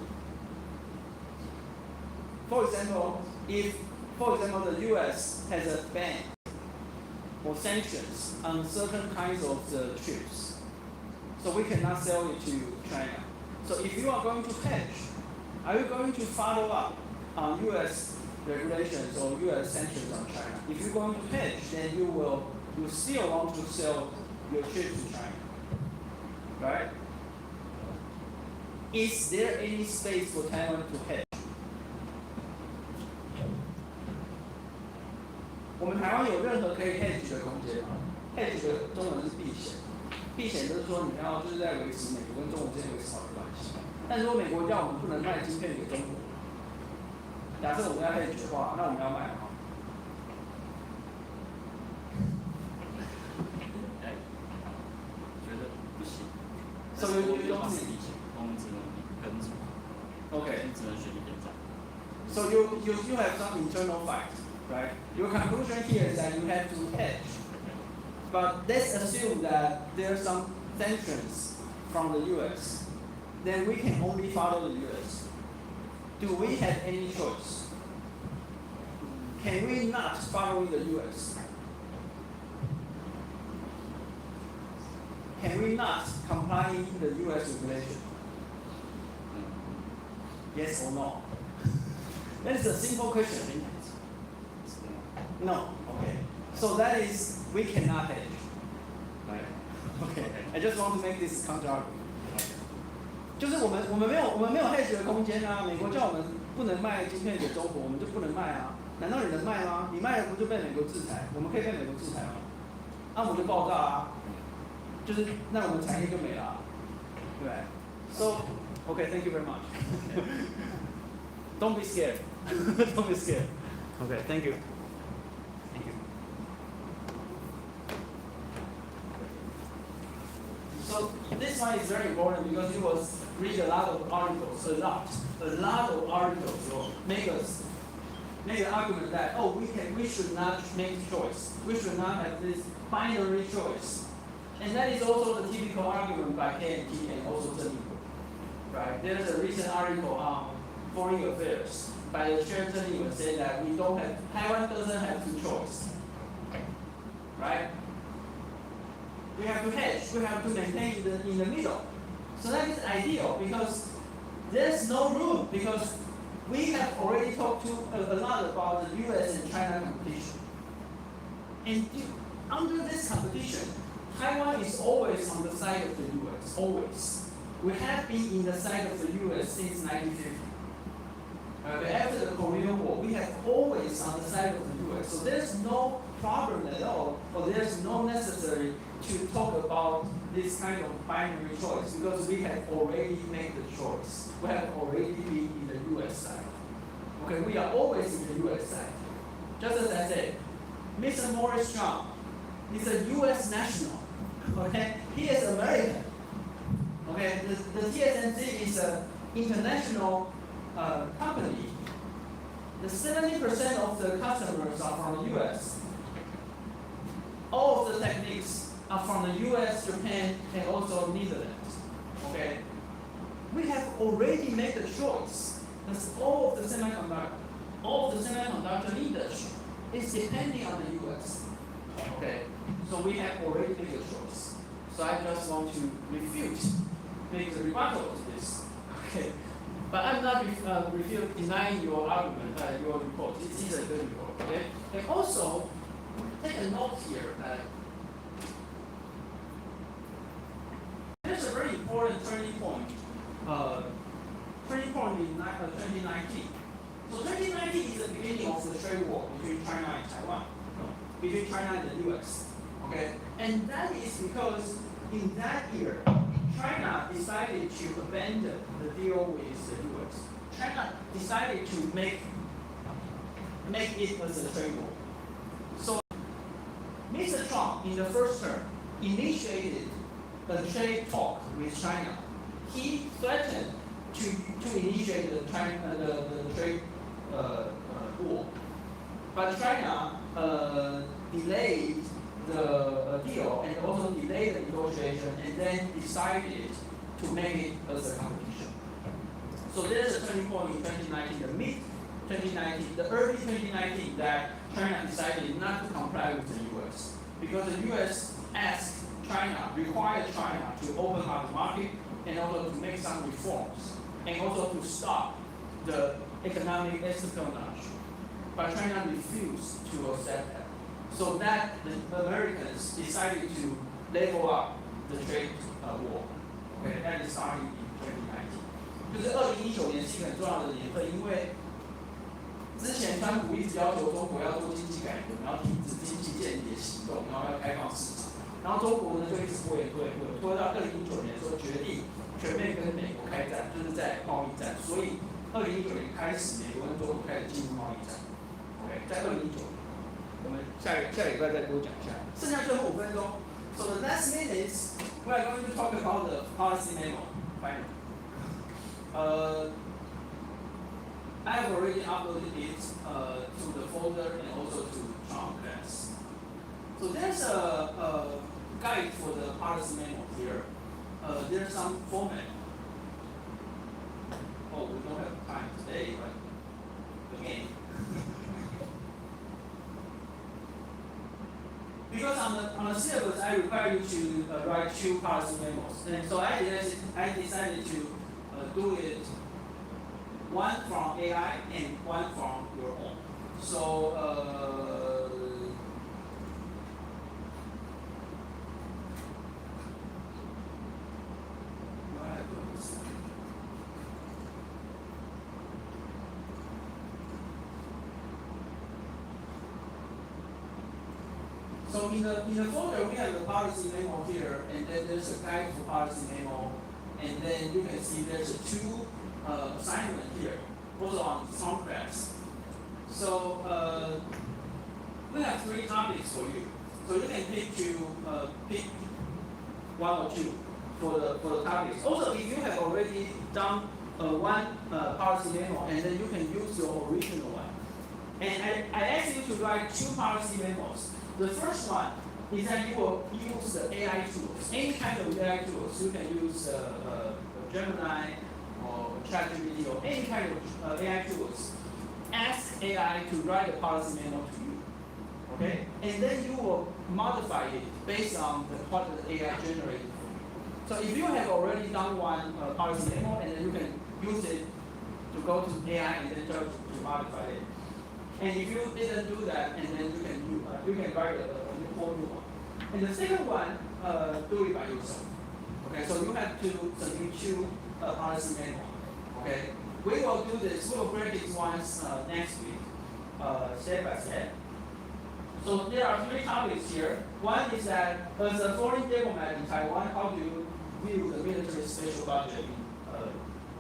？For example, if the US has a ban or sanctions on certain kinds of the chips, so we cannot sell it to China. So if you are going to hedge, are you going to follow up on US regulations or US sanctions on China? If you're going to hedge, then you will you still want to sell your chips to China, right? Is there any space for Taiwan to hedge? 我们台湾有任何可以 hedge 的空间吗 ？hedge 的中文是避险，避险就是说你要就是在维持美国跟中国之间维持好的关系。但如果美国叫我们不能卖晶片给中国，假设我们要 hedge 的话，那我们要卖吗？觉得不行。 So you don't think? 我们只能跟着， Okay. 只能学一点这样。 So you have some internal fight, right? Your conclusion here is that you have to hedge. But let's assume that there are some sanctions from the US. Then we can only follow the US. Do we have any choice? Can we not follow the US? Can we not comply with the US regulation? Yes or no? That is a simple question. No. Okay. So that is we cannot hedge. Right. Okay. I just want to make this counter argument. 就是我们没有 hedge 的空间啊！美国叫我们不能卖晶片给中国，我们就不能卖啊！难道你能卖吗？你卖了不就被美国制裁？我们可以被美国制裁吗？那我们就爆炸啊！就是那我们产业就没了、啊，对不对 ？So, okay, thank you very much. Don't be scared. Don't be scared. Okay, thank you. Thank you. So this one is very important because you will read a lot of articles, a lot of articles will make an argument that we should not make choice. We should not have this binary choice. And that is also the typical argument by KNT and also Zheng Yimou. Right? There's a recent article on foreign affairs by the chair Zheng Yimou saying that Taiwan doesn't have two choice. Right? We have to hedge. We have to maintain in the middle. So that is ideal because there's no room because we have already talked a lot about the US and China competition. And under this competition, Taiwan is always on the side of the US, always. We have been in the side of the US since 1950. After the Korean War, we have always on the side of the US. So there's no problem at all, or there's no necessary to talk about this kind of binary choice because we have already made the choice. We have already been in the US side. Okay, we are always in the US side. Just as I said, Mr. Morris Trump is a US national. Okay, he is American. Okay, the TSMC is an international company. The 70% of the customers are from the US. All of the techniques are from the US, Japan, and also Netherlands. Okay, we have already made the choice. That's all of the semiconductor industry is depending on the US. Okay, so we have already made a choice. So I just want to make the rebuttal to this. Okay, but I'm not denying your argument, your report. It is a good report. Okay, and also take a note here that there's a very important turning point in 2019. So 2019 is the beginning of the trade war between China and Taiwan, between China and the US. Okay, and that is because in that year, China decided to abandon the deal with the US. China decided to make it as a trade war. So Mr. Trump, in the first term, initiated a trade talk with China. He threatened to initiate the trade war. But China delayed the deal and also delayed the negotiation and then decided to make it as a competition. So there's a turning point in 2019, the mid-2019, the early 2019 that China decided not to comply with the US. Because the US required China to open up the market and also to make some reforms and also to stop the economic espionage. But China refused to accept that. so that the Americans decided to level up the trade war. Okay, that is starting in 2019。就是2019年是一个很重要的年份，因为之前川普一直要求中国要做经济改革，然后停止经济间谍行动，然后要开放市场，然后中国呢就一直拖到2019年的时候决定全面跟美国开战，就是在贸易战，所以2019年开始，美国跟中国开始进入贸易战。OK， 在2019年，我们下个礼拜再多讲一下，剩下最后5分钟。So the last minutes we are going to talk about the policy memo. Finally. I have already uploaded it to the folder and also to Trump class. So there's a guide for the policy memo here. There's some format. Oh, we don't have time today, but again. Because on the syllabus, I require you to write 2 policy memos. And so I decided to do it one from AI and one from your own. So in the folder we have the policy memo here, and then there's a guide for policy memo, and then you can see there's 2 assignment here, also on some class. So we have 3 topics for you. So you can pick 1 or 2 for the topics. Also, if you have already done one policy memo, and then you can use your original one. And I asked you to write 2 policy memos. The first one is that you will use the AI tools, any kind of AI tools. You can use Gemini or ChatGPT or any kind of AI tools. Ask AI to write a policy memo to you, okay? And then you will modify it based on what the AI generated for you. So if you have already done one policy memo, and then you can use it to go to AI and then tell it to modify it. And if you didn't do that, and then you can write a whole new one. And the second one, do it by yourself. Okay, so you have to submit 2 policy memo. Okay, we will do this. We will break it once next week, step by step. So there are 3 topics here. One is that as a foreign diplomat in Taiwan, how do you view the military special budget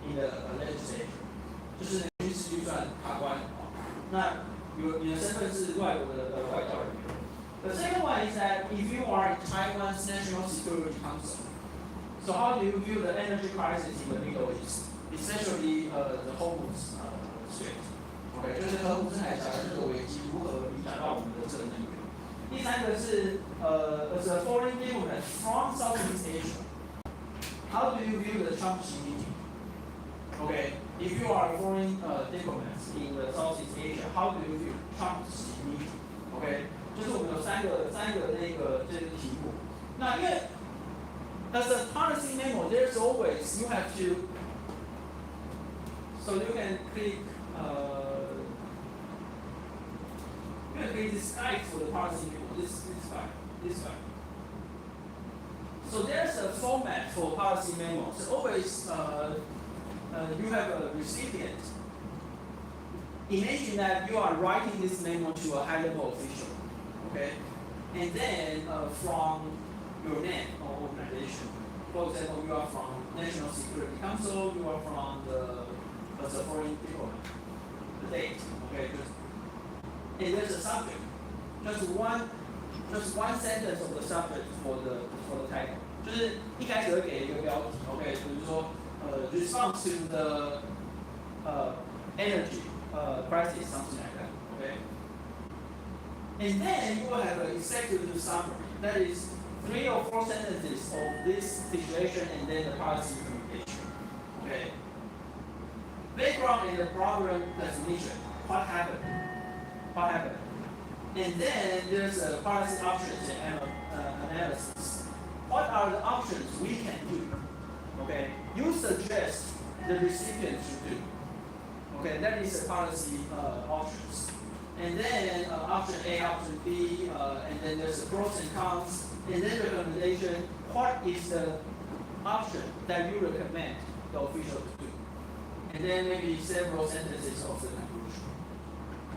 in the legislature? 就是军事预算卡关。那你的身份是外国的外交人员。The second one is that if you are in Taiwan's National Security Council, so how do you view the energy crisis in the Middle East, especially the Hormuz Strait? OK， 就是荷鲁斯海峡的这个危机如何影响到我们的这个能源？第三个是as a foreign diplomat from Southeast Asia, how do you view the Trump-Xi meeting? OK, if you are a foreign diplomat in the Southeast Asia, how do you view Trump-Xi meeting? OK， 就是我们有三个这个题目。那因为 as a policy memo, there's always you have to. So you can click. You can click this guide for the policy memo. This guide. So there's a format for policy memos. Always. You have a recipient. Imagine that you are writing this memo to a high-level official, okay? And then from your name or organization, for example, you are from National Security Council, you are from as a foreign diplomat, the date, okay? And there's a subject, just one sentence of the subject for the title. 就是一开始会给一个标题 ，OK， 比如说response to the energy crisis, something like that, okay? And then you will have an executive summary. That is 3 or 4 sentences of this situation and then the policy implementation, okay? Background and the problem definition. What happened? And then there's a policy options and analysis. What are the options we can do? Okay, you suggest the recipient should do. Okay, that is the policy options. and then option A, option B, and then there's the pros and cons, and then recommendation. What is the option that you recommend the official to do? And then maybe several sentences of the conclusion.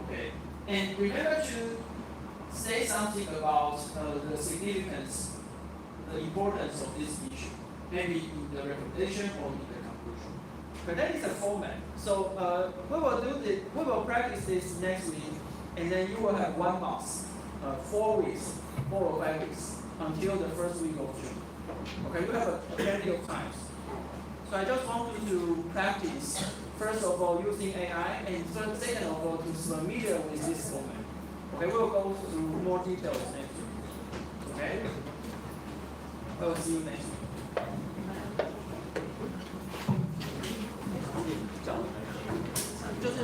Okay, and remember to say something about the significance, the importance of this issue, maybe in the recommendation or in the conclusion. But that is the format. So we will practice this next week, and then you will have 1 month, 4 weeks, 4 or 5 weeks until the first week of June. Okay, you have plenty of time. So I just want you to practice, first of all, using AI, and second of all, to be familiar with this format. Okay, we'll go through more details next week. Okay? We'll see you next week. 就是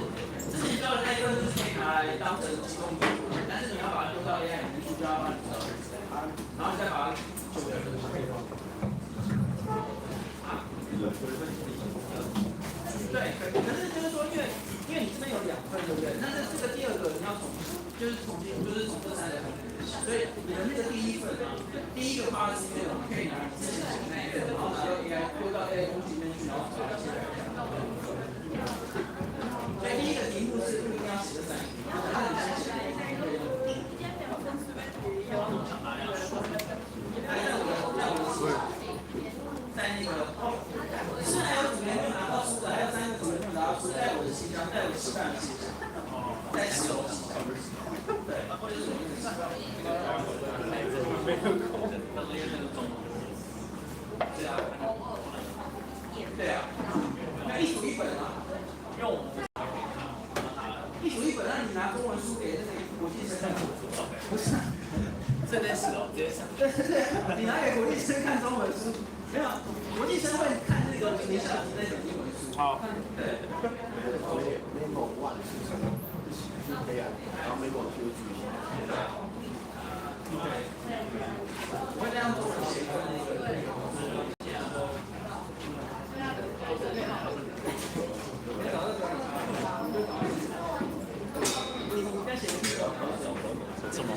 之前教的那一个就是可以拿来当成其中一个，但是你要把它丢到 AI 里面去，就要把你知道，然后你再把它修改成配方。啊？对，可是就是说，因为你这边有2份，对不对？但是这个第2个你要从这3个分别想，所以你的那个第1份啊，第1个 part 里面我们可以拿你之前写的那一份，然后拿到 AI 丢到 AI 工具里面去，然后把它写改一下。所以第1个题目是不一定要写这3个题目，它你先写一个可以用。在那个是还有组员就拿到书的，还有3个组员就拿到书，在我的信箱，在我吃饭的信箱，在10楼信箱。对，或者是对啊，那一组1本啊，用一组1本，那你拿中文书给那个国际生看，不是？这件事哦，这件事。对，你拿给国际生看中文书。没有，国际生会看那个学校那种英文书。好。对。Level 1是可以啊，然后美国就举行。对。我会这样做，写个那个。你该写个什么？什么？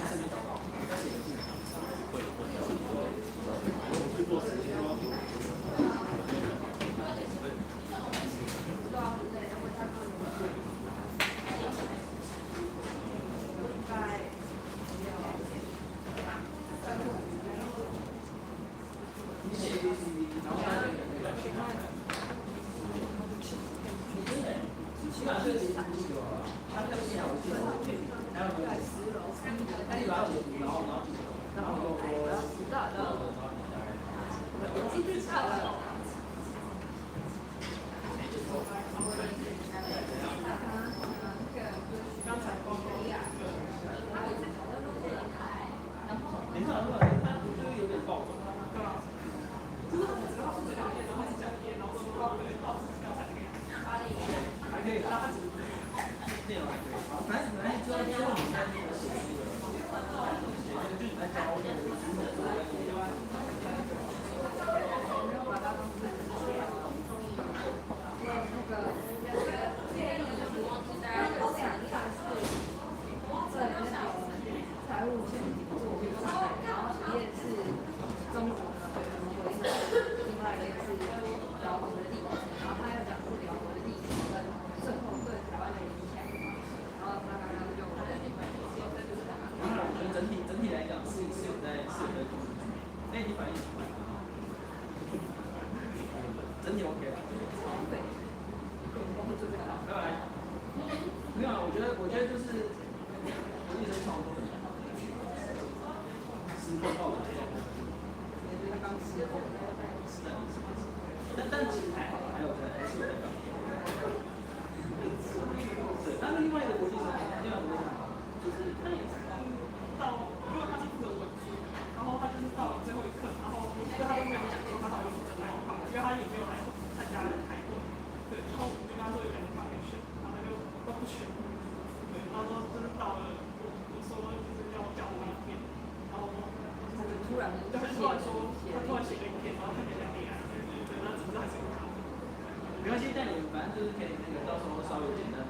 没关系，但你反正就是可以那个到时候稍微简单的，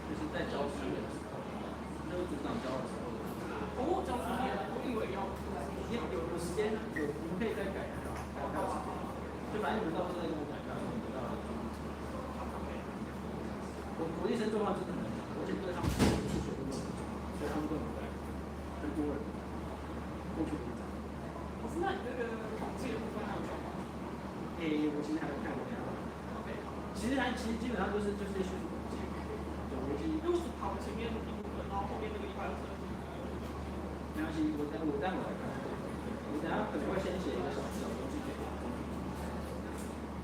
就是再教书。生对话是可能的，而且这个他们是学的问题，所以他们更很多人过去鼓掌。老师，那你这个统计的部分还有做吗？我其实还没看过这样。OK， 其实基本上就是学术统计，对，逻辑。如果是跑前面的部分，然后后面那个120。没关系，我待会来看。我等下可能会先写一个小东西给大家。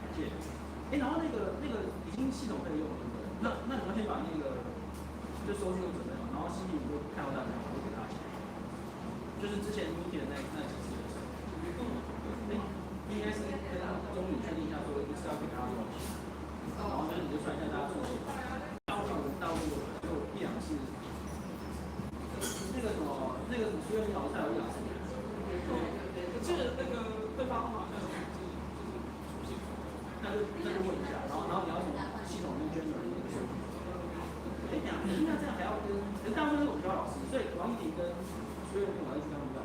感谢。然后那个已经系统可以用了，那你们先把那个就收据都准备好，然后信息你就看到大家，我就给大家。就是之前 meeting 的那几次的时候，应该是跟中理确定一下说一次要给大家多少钱，然后就是你就算一下大家做多少，大陆就1-2次。那个什么苏月明老师还有1-2次。我记得那个对方好像那就问一下，然后你要从系统跟 general 那个数据。那这样还要跟，大部分是我们教老师，所以王怡婷跟苏月明我要去跟他们教。